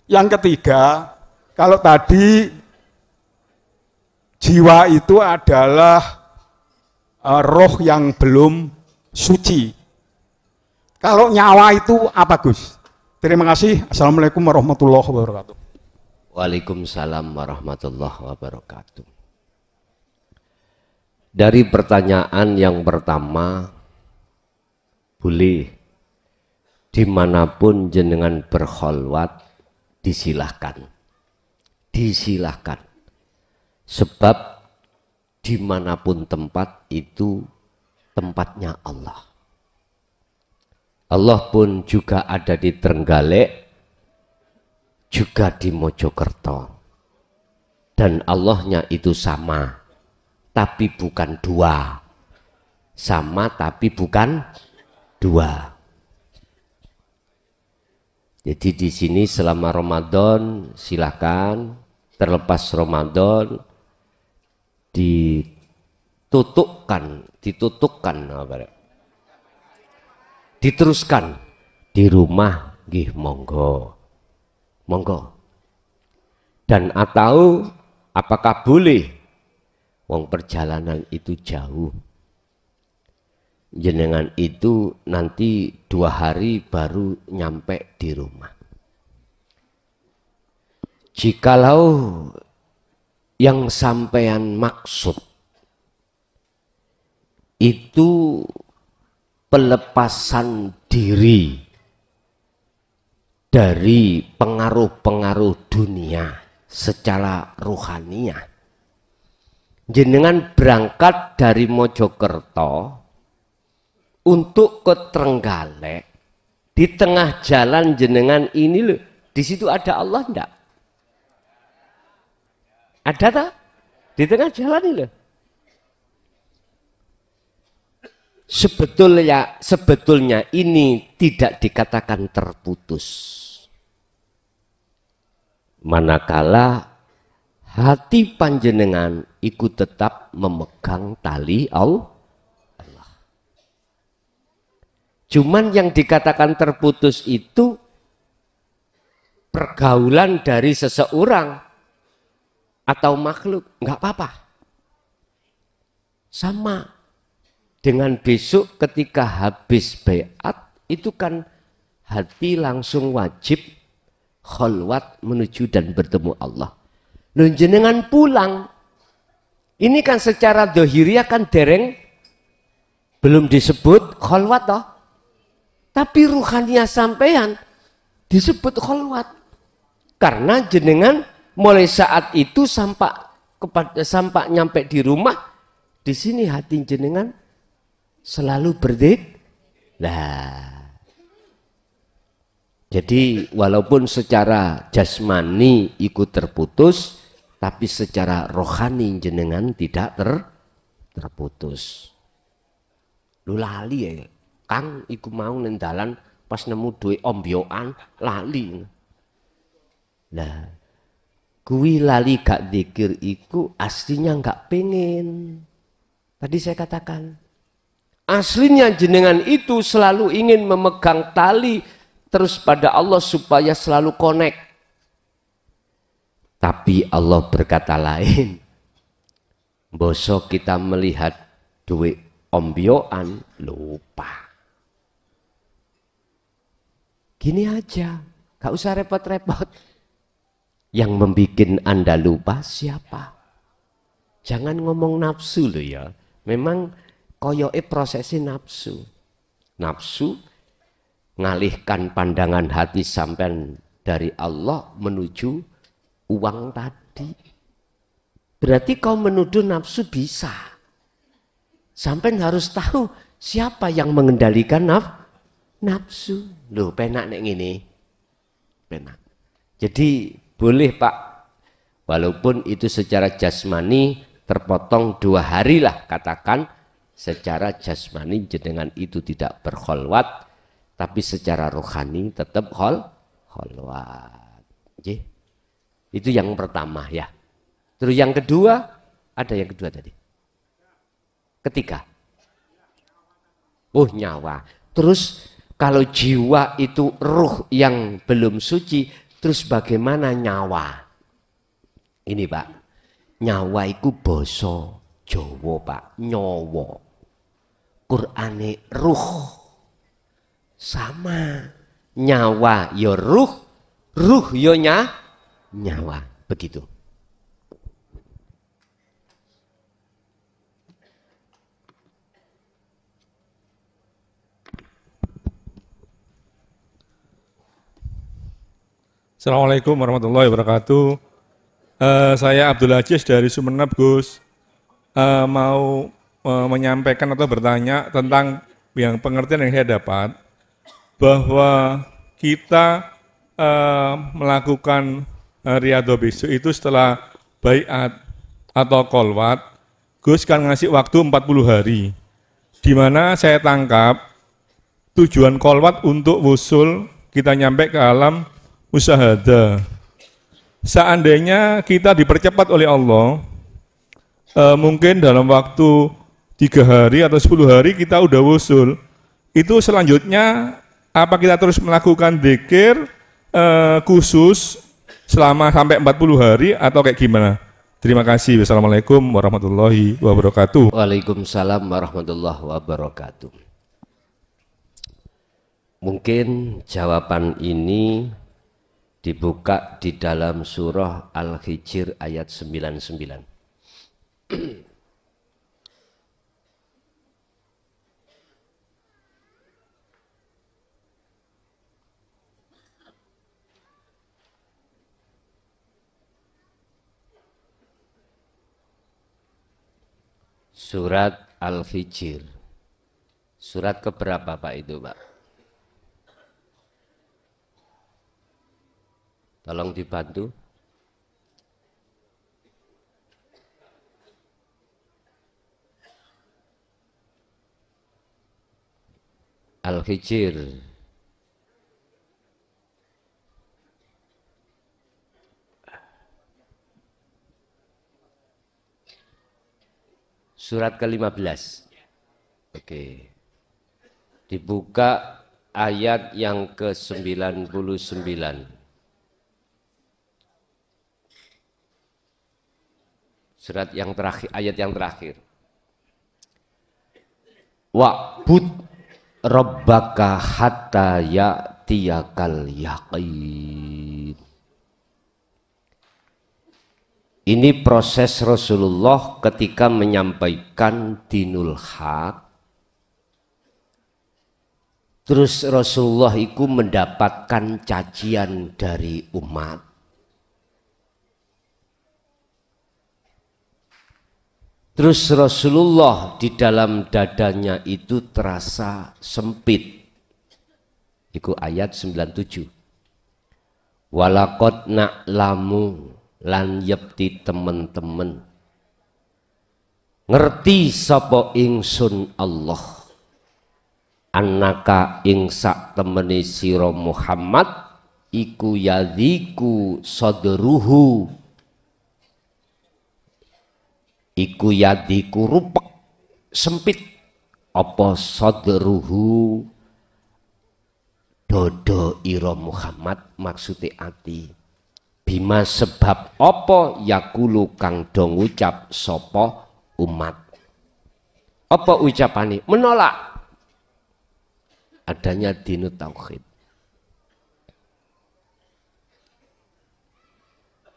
Yang ketiga, kalau tadi jiwa itu adalah roh yang belum suci. Kalau nyawa itu apa, Gus? Terima kasih. Assalamualaikum warahmatullahi wabarakatuh. Waalaikumsalam warahmatullahi wabarakatuh. Dari pertanyaan yang pertama, boleh dimanapun jenengan berkholwat, disilahkan. Disilahkan. Sebab dimanapun tempat itu tempatnya Allah. Allah pun juga ada di Trenggalek, juga di Mojokerto. Dan Allahnya itu sama, tapi bukan dua. Sama tapi bukan dua. Jadi di sini selama Ramadan silakan, terlepas Ramadan diteruskan di rumah, nggih monggo. Monggo. Dan atau apakah boleh wong perjalanan itu jauh? Jenengan itu nanti 2 hari baru nyampe di rumah. Jikalau yang sampean maksud itu pelepasan diri dari pengaruh-pengaruh dunia secara ruhaniah, jenengan berangkat dari Mojokerto untuk ke Trenggalek, di tengah jalan jenengan ini loh, di situ ada Allah enggak? Ada tak? Di tengah jalan ini loh. Sebetulnya ini tidak dikatakan terputus. Manakala hati panjenengan ikut tetap memegang tali Allah. Cuman yang dikatakan terputus itu pergaulan dari seseorang atau makhluk, enggak apa-apa. Sama dengan besok ketika habis baiat, itu kan hati langsung wajib kholwat menuju dan bertemu Allah. Loh jenengan pulang, ini kan secara dohiriah kan dereng belum disebut kholwat toh. Tapi ruhaniah sampean disebut kholwat. Karena jenengan mulai saat itu sampai nyampe di rumah, di sini hati jenengan selalu berdikir. Nah, jadi walaupun secara jasmani ikut terputus, tapi secara rohani jenengan tidak terputus. Lu lali ya, Kang, iku mau nendalan pas nemu duit ombyoan lali. Nah, kuwi lali gak dzikir iku aslinya gak pengen. Tadi saya katakan, aslinya jenengan itu selalu ingin memegang tali terus pada Allah supaya selalu connect. Tapi Allah berkata lain. Bosok kita melihat duit ombyoan lupa. Gini aja, gak usah repot-repot. Yang membuat Anda lupa siapa? Jangan ngomong nafsu loh ya. Memang koyoke prosesnya nafsu. Nafsu ngalihkan pandangan hati sampean dari Allah menuju uang tadi. Berarti kau menuduh nafsu bisa. Sampean harus tahu siapa yang mengendalikan nafsu. Loh, penak nek ngene. Penak. Jadi boleh Pak, walaupun itu secara jasmani terpotong 2 hari lah, katakan secara jasmani jenengan itu tidak berkholwat, tapi secara rohani tetap kholwat. Itu yang pertama ya. Terus yang kedua, Ada yang kedua tadi. Ketiga. Oh, nyawa. Terus kalau jiwa itu ruh yang belum suci, terus bagaimana nyawa? Ini Pak, nyawa itu basa Jawa Pak, nyawa. Qur'ane ruh. Sama. Nyawa ya ruh, ruh ya nyawa. Begitu. Assalamualaikum warahmatullahi wabarakatuh. Saya Abdul Aziz dari Sumeneb, Gus. Mau menyampaikan atau bertanya tentang yang pengertian yang saya dapat, bahwa kita melakukan riyadhah besok itu setelah baiat atau kolwat, Gus kan ngasih waktu 40 hari, di mana saya tangkap tujuan kolwat untuk wusul kita nyampe ke alam musyahadah. Seandainya kita dipercepat oleh Allah, mungkin dalam waktu 3 hari atau 10 hari kita udah wusul. Itu selanjutnya apa kita terus melakukan dzikir khusus selama sampai 40 hari atau kayak gimana? Terima kasih. Wassalamualaikum warahmatullahi wabarakatuh. Waalaikumsalam warahmatullahi wabarakatuh. Mungkin jawaban ini dibuka di dalam surah Al-Hijr ayat 99. Surat Al-Hijr. Surat keberapa Pak itu Pak? Tolong dibantu. Al-Hijr. Surat ke-15. Oke. Dibuka ayat yang ke-99. Surat yang terakhir, ayat yang terakhir. Wa'bud rabbaka hatta ya'tiyakal yaqin. Ini proses Rasulullah ketika menyampaikan dinul haq. Terus Rasulullah itu mendapatkan cacian dari umat. Terus Rasulullah di dalam dadanya itu terasa sempit. Itu ayat 97. Walaqad na'lamu lan yepti temen-temen. Ngerti sapa ingsun Allah. Annaka ing sak temene sira Muhammad iku yadhiku sadruhu. Iku yadiku rupek sempit apa sadruhu dodo ira Muhammad, maksudnya ati bima sebab apa yakulu kang do ngucap sapa umat. Apa ucapane? Menolak adanya dinut tauhid.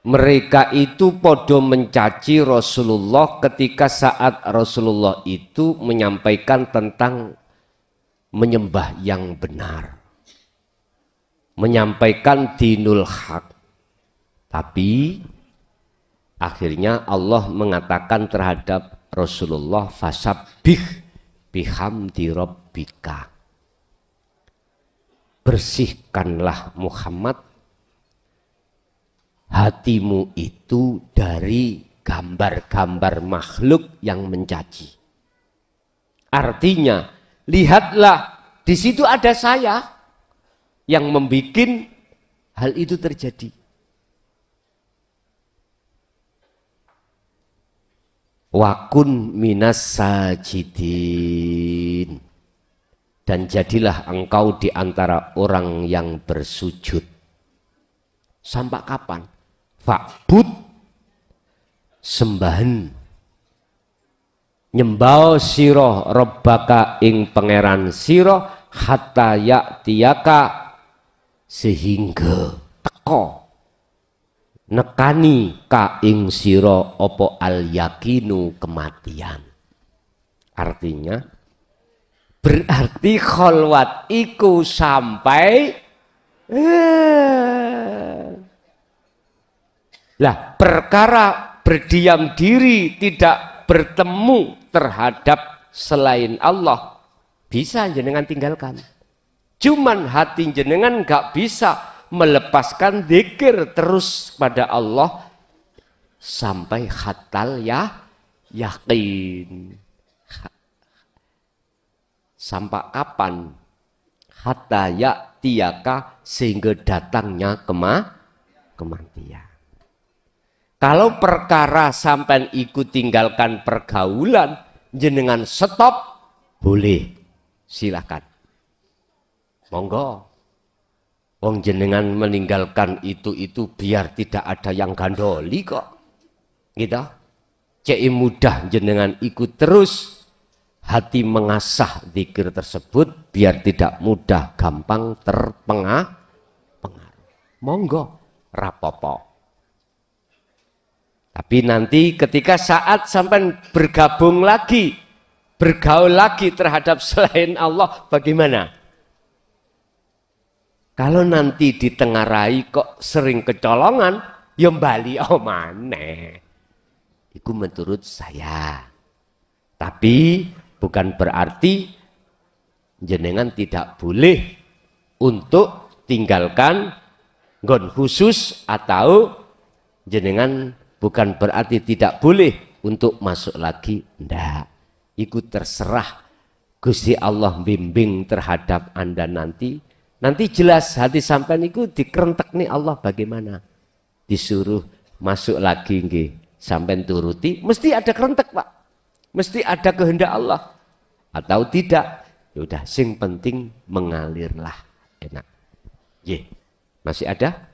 Mereka itu podo mencaci Rasulullah ketika saat Rasulullah itu menyampaikan tentang menyembah yang benar, menyampaikan dinul haq. Tapi akhirnya Allah mengatakan terhadap Rasulullah, fasabbih bihamdi rabbika, bersihkanlah Muhammad hatimu itu dari gambar-gambar makhluk yang mencaci. Artinya, lihatlah di situ ada saya yang membuat hal itu terjadi. Wakun minas sajidin, dan jadilah engkau di antara orang yang bersujud. Sampai kapan? Fa'bud, sembahan, nyembah sira rabbaka ing pangeran sira hatta ya'tiyaka, sehingga teko nekani ka ing sira apa al yakinu, kematian. Artinya berarti kholwat iku sampai lah perkara berdiam diri tidak bertemu terhadap selain Allah bisa jenengan tinggalkan. Cuman hati jenengan gak bisa melepaskan zikir terus pada Allah sampai hatal yakin. Sampai kapan? Hatta ya'tiyaka, sehingga datangnya kematian. Kalau perkara sampai ikut tinggalkan pergaulan, jenengan stop, boleh, silakan. Monggo. Wong jenengan meninggalkan itu biar tidak ada yang gandoli kok. Gitu. Cek mudah jenengan ikut terus, hati mengasah zikir tersebut biar tidak mudah gampang terpengaruh. Monggo, rapopo. Tapi nanti ketika saat sampai bergabung lagi, bergaul lagi terhadap selain Allah, bagaimana? Kalau nanti ditengarai kok sering kecolongan, ya bali omane. Itu menurut saya. Tapi bukan berarti jenengan tidak boleh untuk tinggalkan nggon khusus, atau jenengan bukan berarti tidak boleh untuk masuk lagi. Ndak. Itu terserah Gusti Allah bimbing terhadap Anda nanti. Nanti jelas hati sampean itu dikerentek nih Allah bagaimana. Disuruh masuk lagi nggih, sampean turuti, mesti ada kerentek Pak. Mesti ada kehendak Allah. Atau tidak, yaudah sing penting mengalirlah. Enak. Ye, masih ada?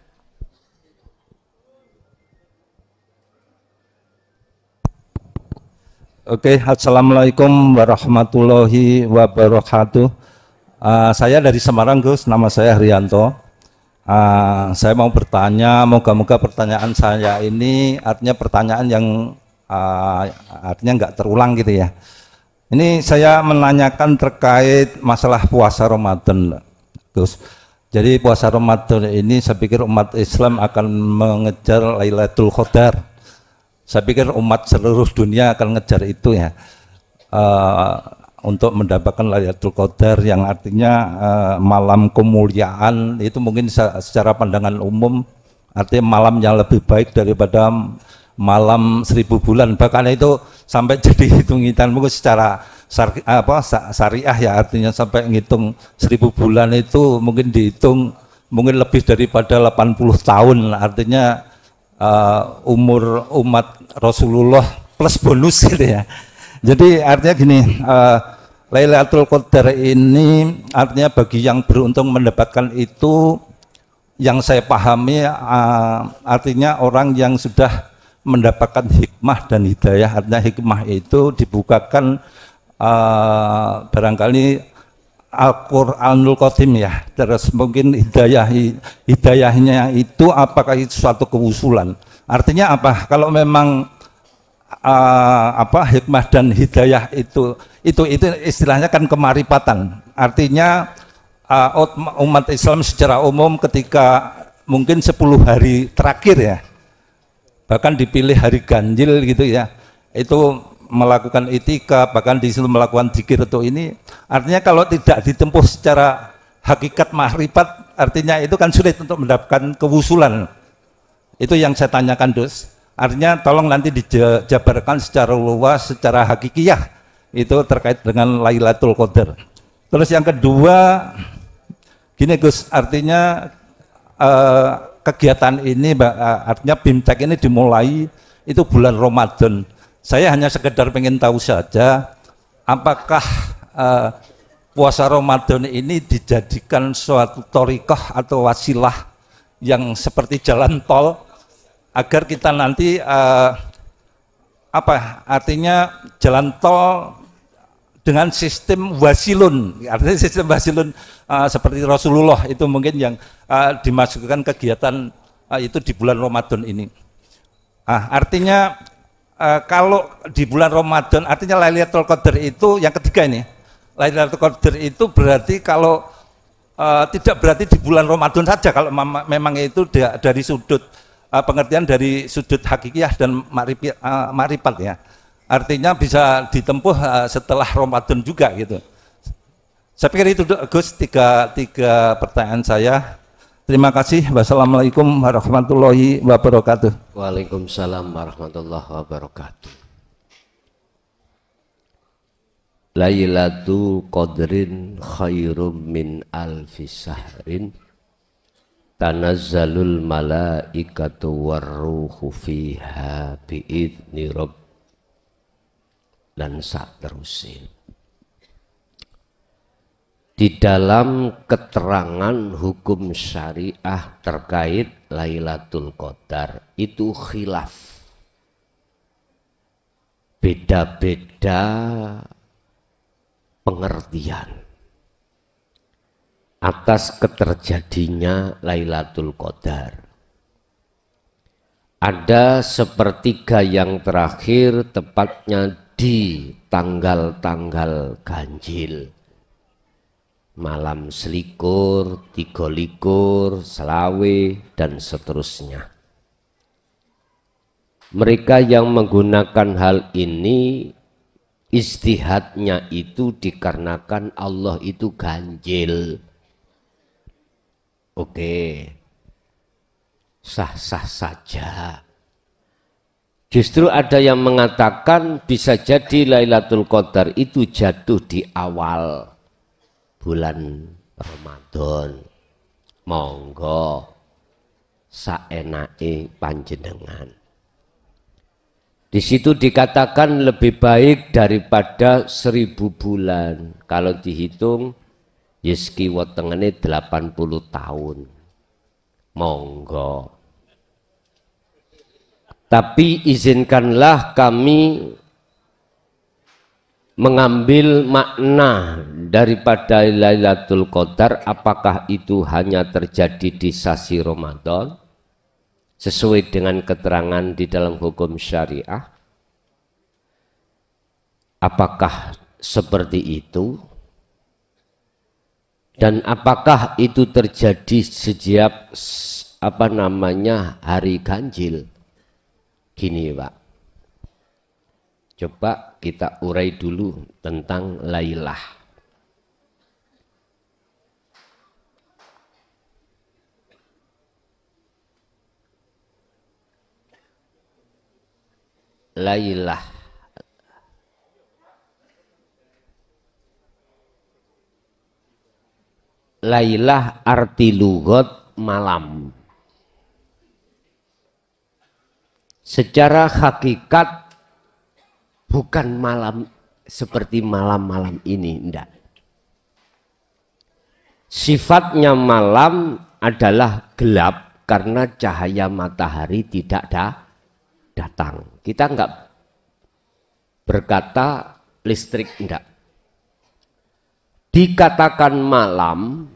Oke, assalamualaikum warahmatullahi wabarakatuh. Saya dari Semarang, Gus. Nama saya Haryanto. Saya mau bertanya, moga-moga pertanyaan saya ini artinya pertanyaan yang artinya nggak terulang gitu ya. Ini saya menanyakan terkait masalah puasa Ramadan, Gus. Jadi puasa Ramadan ini saya pikir umat Islam akan mengejar Lailatul Qadar. Saya pikir umat seluruh dunia akan ngejar itu ya. Untuk mendapatkan Lailatul Qadar yang artinya malam kemuliaan, itu mungkin secara pandangan umum artinya malam yang lebih baik daripada malam 1000 bulan, bahkan itu sampai jadi hitung-hitungan mungkin secara syariah ya, artinya sampai ngitung 1000 bulan itu mungkin dihitung mungkin lebih daripada 80 tahun, artinya umur umat Rasulullah plus bonus gitu ya. Jadi artinya gini, Lailatul Qadar ini artinya bagi yang beruntung mendapatkan itu, yang saya pahami artinya orang yang sudah mendapatkan hikmah dan hidayah. Artinya hikmah itu dibukakan barangkali Al-Quranul Qadim ya. Terus mungkin hidayahnya itu apakah itu suatu kewusulan? Artinya apa? Kalau memang hikmah dan hidayah itu istilahnya kan kemaripatan. Artinya umat Islam secara umum ketika mungkin 10 hari terakhir ya, bahkan dipilih hari ganjil gitu ya, itu melakukan itikaf, bahkan disuruh melakukan zikir itu ini, artinya kalau tidak ditempuh secara hakikat makrifat, artinya itu kan sulit untuk mendapatkan kewusulan. Itu yang saya tanyakan, Dus. Artinya tolong nanti dijabarkan secara luas, secara hakikiyah itu terkait dengan Lailatul Qadar. Terus yang kedua, gini Gus, artinya kegiatan ini, artinya BIMTEK ini dimulai itu bulan Ramadan. Saya hanya sekedar pengen tahu saja, apakah puasa Ramadan ini dijadikan suatu thariqah atau wasilah yang seperti jalan tol agar kita nanti artinya jalan tol dengan sistem wasilun, artinya sistem wasilun seperti Rasulullah itu mungkin yang dimasukkan kegiatan itu di bulan Ramadan ini. Artinya kalau di bulan Ramadan, artinya Lailatul Qadar itu yang ketiga ini. Lailatul Qadar itu berarti kalau tidak berarti di bulan Ramadan saja, kalau memang itu dari sudut pengertian dari sudut hakikiyah dan marifat ya. Artinya bisa ditempuh setelah Ramadan juga gitu. Saya pikir itu Gus tiga pertanyaan saya. Terima kasih. Wassalamualaikum warahmatullahi wabarakatuh. Waalaikumsalam warahmatullahi wabarakatuh. Lailatul Qadrin khairum min alfi sahrin tanazzalul malaikatu warruhu fiha biidzni rabb dan saterusnya. Di dalam keterangan hukum syariah terkait Lailatul Qadar itu khilaf, beda-beda pengertian atas keterjadinya Lailatul Qadar. Ada sepertiga yang terakhir, tepatnya di tanggal-tanggal ganjil, malam selikur, 23, selawe, dan seterusnya. Mereka yang menggunakan hal ini, istihadnya itu dikarenakan Allah itu ganjil. Oke, sah-sah saja. Justru ada yang mengatakan bisa jadi Lailatul Qadar itu jatuh di awal bulan Ramadan. Monggo saenake panjenengan. Di situ dikatakan lebih baik daripada 1000 bulan. Kalau dihitung yeski wetengene 80 tahun. Monggo. Tapi izinkanlah kami mengambil makna daripada Lailatul Qadar, apakah itu hanya terjadi di sasi Ramadan sesuai dengan keterangan di dalam hukum syariah? Apakah seperti itu? Dan apakah itu terjadi sejak hari ganjil? Gini Pak, coba kita urai dulu tentang Lailah. Lailah Lailah arti lugat malam. Secara hakikat bukan malam seperti malam-malam ini, enggak. Sifatnya malam adalah gelap karena cahaya matahari tidak datang. Kita enggak berkata listrik, enggak. Dikatakan malam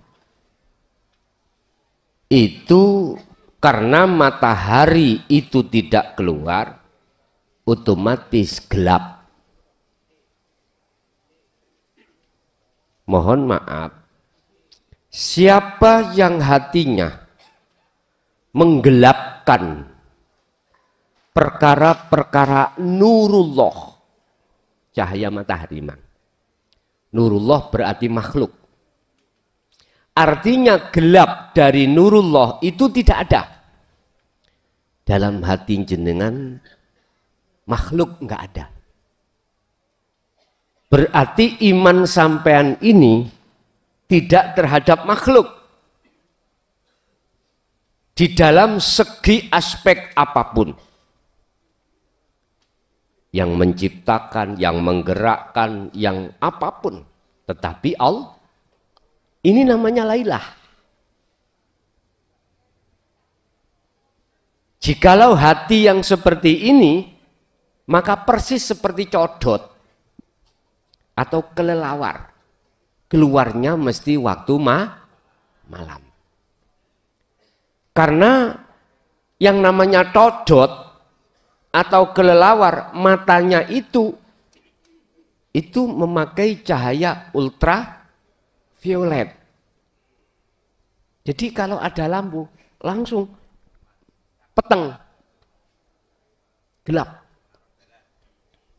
itu karena matahari itu tidak keluar, otomatis gelap. Mohon maaf, siapa yang hatinya menggelapkan perkara-perkara nurullah, cahaya matahari, nurullah berarti makhluk. Artinya gelap dari nurullah itu tidak ada. Dalam hati jenengan makhluk enggak ada. Berarti iman sampean ini tidak terhadap makhluk. Di dalam segi aspek apapun. yang menciptakan, yang menggerakkan, yang apapun. Tetapi Allah, ini namanya lailah. Jikalau hati yang seperti ini, maka persis seperti codot atau kelelawar. Keluarnya mesti waktu malam. Karena yang namanya codot atau kelelawar, matanya itu memakai cahaya ultraviolet. Jadi kalau ada lampu, langsung peteng, gelap,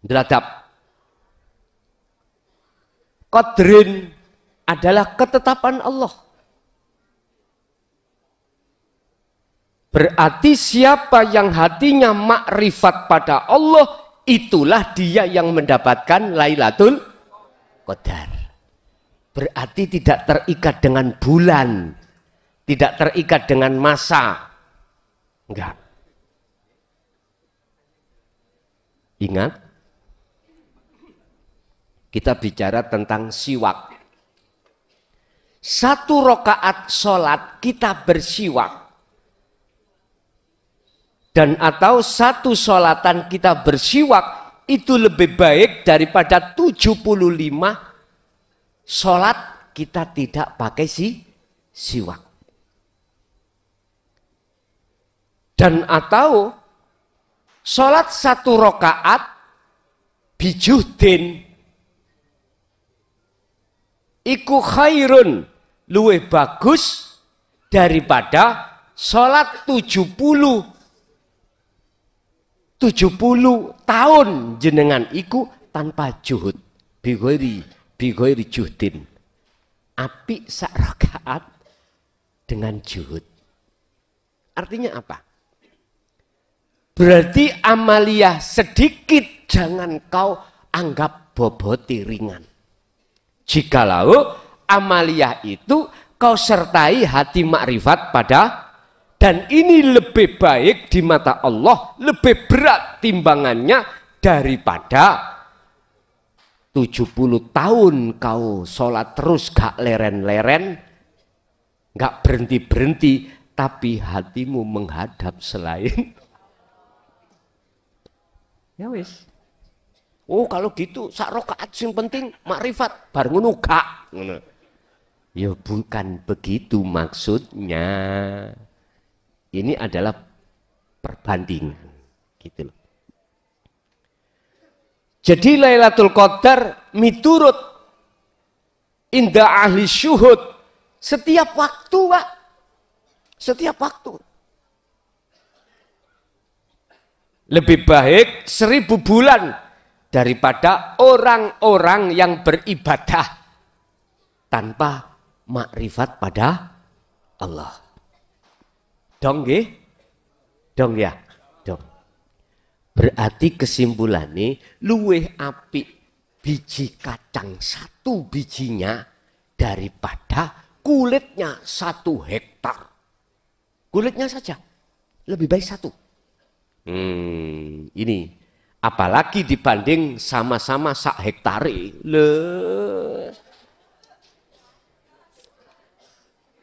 geladap. Qadrin adalah ketetapan Allah. Berarti siapa yang hatinya makrifat pada Allah, itulah dia yang mendapatkan Lailatul Qadar. Berarti tidak terikat dengan bulan, tidak terikat dengan masa. Enggak. Ingat, kita bicara tentang siwak. 1 rakaat sholat kita bersiwak. Dan atau 1 sholatan kita bersiwak itu lebih baik daripada 75 sholat kita tidak pakai siwak. Dan atau sholat 1 rakaat bijuhdin iku khairun, luwih bagus daripada sholat 70 tahun jenengan iku tanpa juhud, bighairi juhdin. Apik sak rakaat dengan juhud. Artinya apa? Berarti amaliyah sedikit jangan kau anggap boboti ringan. Jikalau amaliyah itu kau sertai hati makrifat pada, dan ini lebih baik di mata Allah, lebih berat timbangannya daripada 70 tahun kau sholat terus gak leren-leren, gak berhenti-berhenti, tapi hatimu menghadap selain. Ya wis. Oh kalau gitu sak rakaat sing penting makrifat bar ngono gak ngono. Ya bukan begitu maksudnya. Ini adalah perbandingan gitu loh. Jadi Lailatul Qadar miturut indah ahli syuhud setiap waktu, Pak. Setiap waktu. Lebih baik 1000 bulan daripada orang-orang yang beribadah tanpa makrifat pada Allah. Dong nggih? Dong ya? Dong. Berarti kesimpulannya luweh apik biji kacang 1 bijinya daripada kulitnya 1 hektar. Kulitnya saja lebih baik 1. Ini apalagi dibanding sama-sama sak hektare.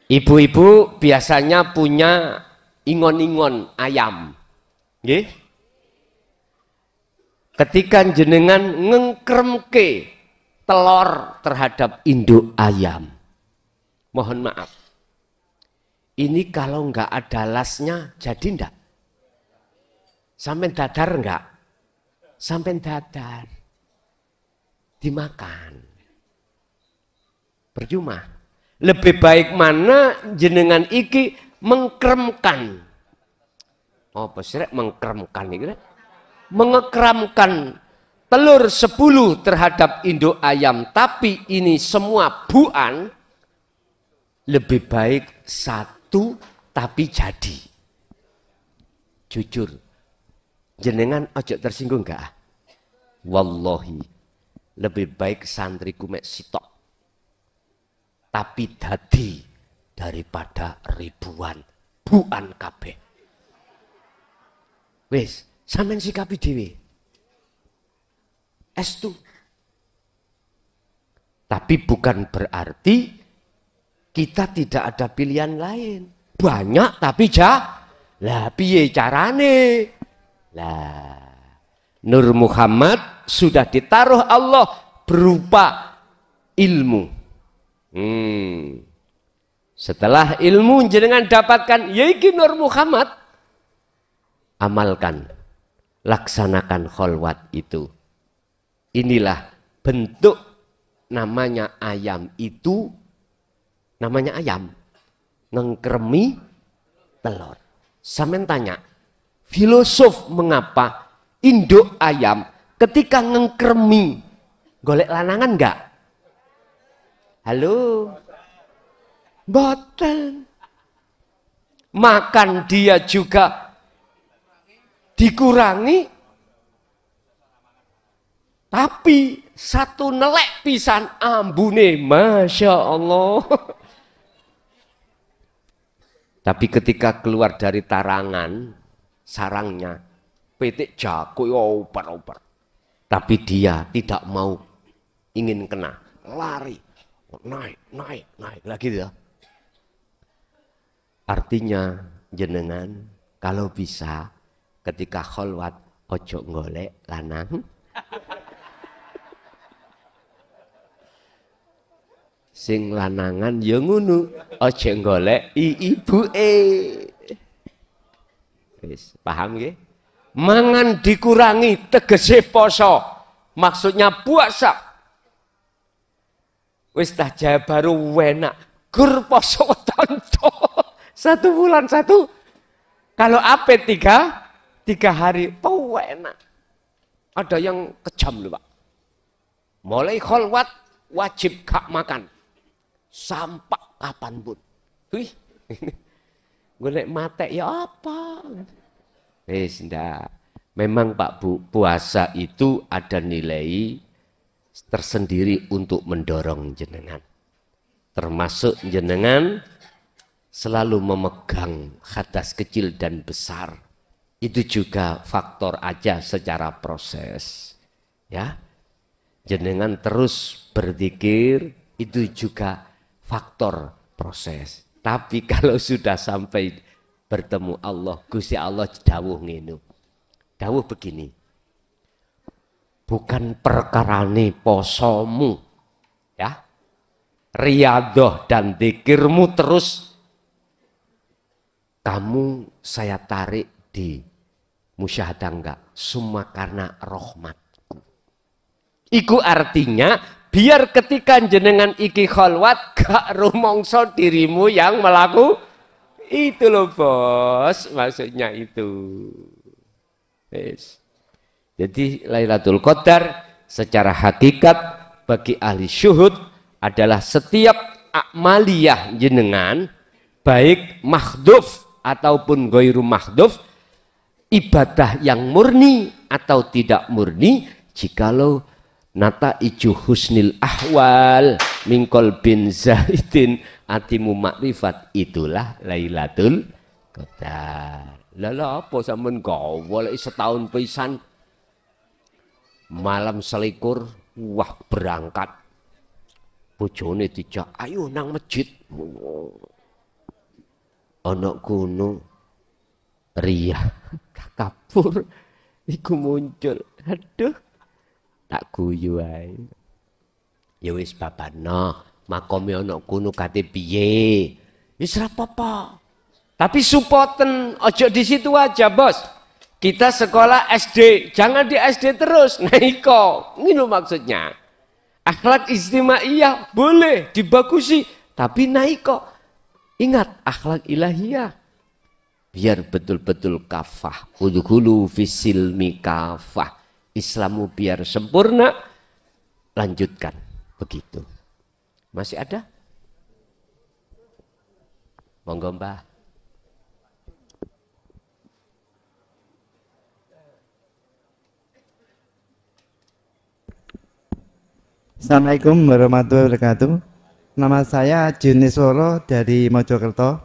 Ibu-ibu biasanya punya ingon-ingon ayam. Nggih? Ketika jenengan ngengkremke telur terhadap induk ayam. Mohon maaf. Ini kalau enggak ada lasnya jadi enggak? Sampai dadar enggak? Sampai dadar. Dimakan. Percuma. Lebih baik mana jenengan iki mengkremkan. Apa sih mengkremkan iki? Mengekramkan telur 10 terhadap induk ayam, tapi ini semua buan. Lebih baik 1 tapi jadi. Jujur. Jenengan ojo tersinggung enggak? Wallahi. Lebih baik santriku mek sitok. Tapi dadi daripada ribuan buan kabeh. Wis, sampean sikapi dhewe. estu. Tapi bukan berarti kita tidak ada pilihan lain. Banyak tapi lah piye carane? Lah Nur Muhammad sudah ditaruh Allah berupa ilmu. Setelah ilmu jenengan dapatkan, yaitu Nur Muhammad, amalkan, laksanakan kholwat itu. Inilah bentuk namanya ayam itu, namanya ayam, ngengkremi telur. Sampeyan tanya, filosof mengapa induk ayam ketika ngengkremi golek lanangan enggak? Halo? Boten. Makan dia juga dikurangi, tapi satu nelek pisan ambune, Masya Allah. Tapi ketika keluar dari tarangan, sarangnya, petik jago oper-oper. Tapi dia tidak mau, ingin kena, lari, naik lagi dia. Artinya jenengan kalau bisa ketika kholwat ojo golek lanang, sing lanangan ya ngono, ojo golek ibuke. Wis paham nggih? Mangan dikurangi tegese poso. Maksudnya puasa. Wis dah jaya baru enak. Gur poso tonto. 1 bulan 1. Kalau apa 3 hari, enak. Ada yang kejam loh Pak. Mulai kholwat wajib gak makan. Sampai kapanpun. Wih. Golek mate ya apa? Ndak. Memang Pak Bu, puasa itu ada nilai tersendiri untuk mendorong jenengan. Termasuk jenengan selalu memegang hadas kecil dan besar. Itu juga faktor aja secara proses. Ya. Jenengan terus berzikir itu juga faktor proses. Tapi kalau sudah sampai bertemu Allah, Gusti Allah dawuh ngene. Dawuh begini. Bukan perkarane posomu, ya. Riyadhah dan zikirmu terus kamu saya tarik di musyahadah enggak? Semua karena rahmatku. Iku artinya biar ketika jenengan iki kholwat gak rumongso dirimu yang melaku itu loh bos, maksudnya itu. Yes. Jadi Lailatul Qadar secara hakikat bagi ahli syuhud adalah setiap amaliyah jenengan baik mahdhuf ataupun ghairu mahdhuf, ibadah yang murni atau tidak murni, jikalau nata iju husnil ahwal mingkol bin zaidin atimu makrifat, itulah Lailatul Qadar. Lala apa sampean gawe setahun pisan malam selikur, wah berangkat bojone dijak ayo nang masjid, ana kuno riya takabur iku muncul, aduh tak guyu ae. Ya wis babana, makome ana kuno kate piye? Wis ora apa-apa. Tapi supoten ojo di situ aja, Bos. Kita sekolah SD, jangan di SD terus, naiko. Ngono maksudnya. Akhlak istimaiyah boleh dibagusi, tapi naiko. Ingat akhlak ilahiyah. Biar betul-betul kafah. Udkhulu fisilmi kafah. Islamu biar sempurna, lanjutkan begitu. Masih ada? Monggo Mbah. Assalamualaikum warahmatullahi wabarakatuh. Nama saya Junisworo dari Mojokerto.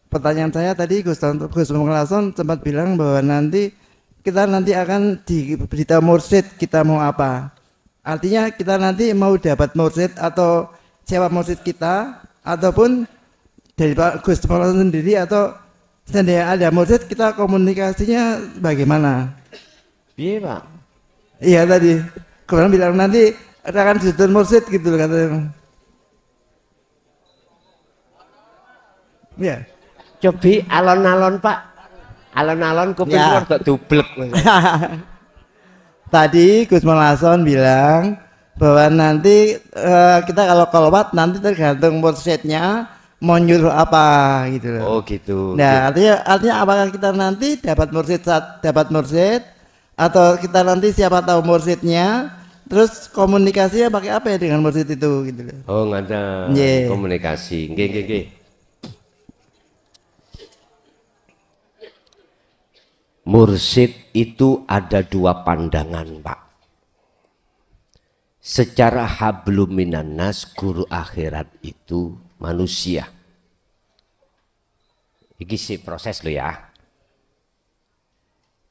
Pertanyaan saya tadi Gus Munglason sempat bilang bahwa nanti kita nanti akan diberitahu mursyid kita mau apa. Artinya kita nanti mau dapat mursyid atau siapa mursyid kita, ataupun dari Pak Gus sendiri, atau seandainya ada mursyid kita komunikasinya bagaimana? Iya Pak. Iya tadi, kemudian bilang nanti akan disebut mursyid gitu katanya. Ya. Cobi alon-alon Pak. Alon-alon kuping Ya. keluar dublek. Tadi Gus Molason bilang bahwa nanti kita kalau kolwat nanti tergantung mursyidnya mau nyuruh apa gitu loh. Oh gitu. Nah, artinya apakah kita nanti dapat mursyid atau kita nanti siapa tahu mursyidnya, terus komunikasinya pakai apa ya dengan mursyid itu gitu loh. Oh ngada Yeah. komunikasi. Nggih. Mursyid itu ada dua pandangan Pak. Secara hablum minan nas, guru akhirat itu manusia. Ini sih proses lo ya.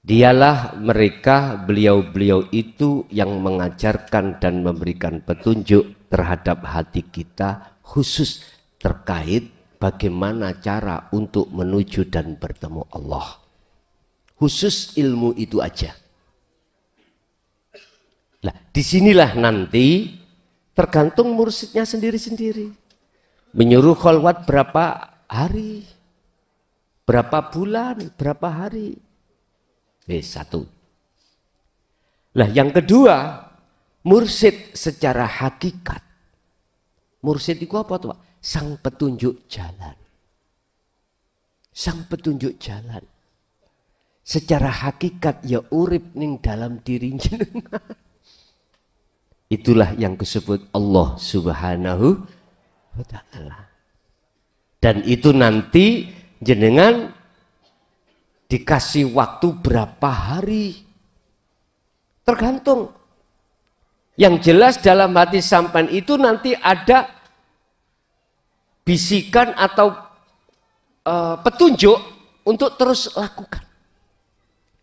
Dialah mereka, beliau-beliau itu yang mengajarkan dan memberikan petunjuk terhadap hati kita, khusus terkait bagaimana cara untuk menuju dan bertemu Allah. Khusus ilmu itu aja. Nah, disinilah nanti tergantung mursyidnya sendiri-sendiri. Menyuruh kholwat berapa hari, berapa bulan, berapa hari. Satu. Nah, yang kedua, mursyid secara hakikat. Mursyid itu apa tuh Pak? Sang petunjuk jalan. Sang petunjuk jalan. Secara hakikat ya urip ning dalam diri jenengan. Itulah yang disebut Allah Subhanahu wa ta'ala. Dan itu nanti jenengan dikasih waktu berapa hari. Tergantung. Yang jelas dalam hati sampean itu nanti ada bisikan atau petunjuk untuk terus lakukan.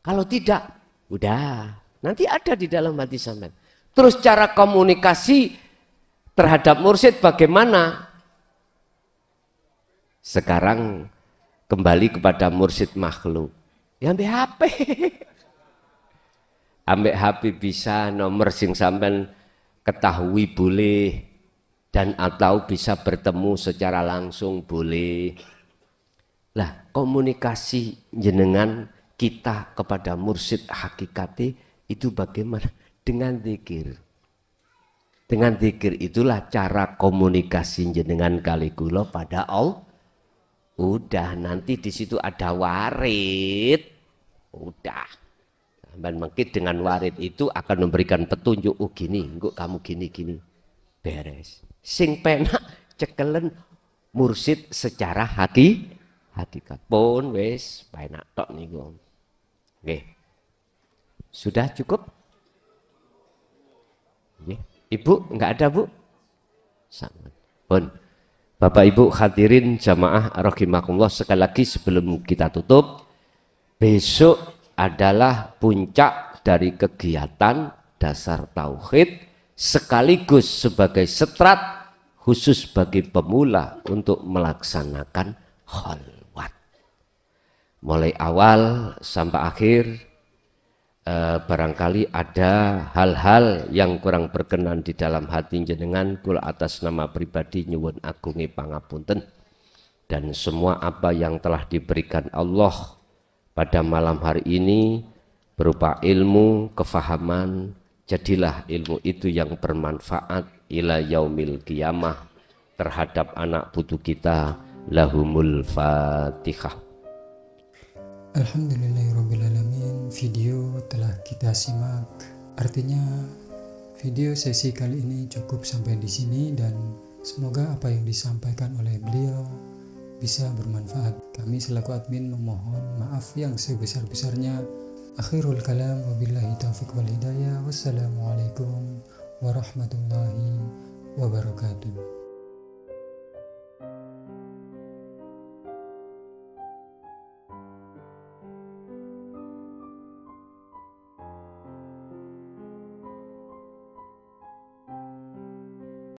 Kalau tidak, udah nanti ada di dalam hati sampean. Terus cara komunikasi terhadap mursyid bagaimana? Sekarang kembali kepada mursyid makhluk. Ya ambil HP. Ambil HP bisa nomor sing sampean ketahui boleh, dan atau bisa bertemu secara langsung boleh. Lah komunikasi jenengan kita kepada mursyid hakikati itu bagaimana? Dengan zikir. Dengan zikir itulah cara komunikasi jenengan kali kula pada Allah. Udah nanti di situ ada warid. Udah. Dan mungkin dengan warid itu akan memberikan petunjuk. Oh gini, engko kamu gini. Beres. Sing penak cekelen mursyid secara hakikat. Pun wis penak tok niku. Oke. Sudah cukup? Ibu, enggak ada Bu? Pun. Bapak Ibu hadirin jamaah rahimakumullah, sekali lagi sebelum kita tutup, besok adalah puncak dari kegiatan dasar tauhid sekaligus sebagai setrat khusus bagi pemula untuk melaksanakan kholwat. Mulai awal sampai akhir barangkali ada hal-hal yang kurang berkenan di dalam hati jenengan, kula atas nama pribadi nyuwun agungi pangapunten, dan semua apa yang telah diberikan Allah pada malam hari ini berupa ilmu, kefahaman, jadilah ilmu itu yang bermanfaat ila yaumil qiyamah terhadap anak putu kita. Lahumul Fatihah. Alhamdulillahirrabbilalamin, video telah kita simak. Artinya video sesi kali ini cukup sampai di sini, dan semoga apa yang disampaikan oleh beliau bisa bermanfaat. Kami selaku admin memohon maaf yang sebesar-besarnya. Akhirul kalam, wabillahi taufiq wal hidayah. Wassalamualaikum warahmatullahi wabarakatuh.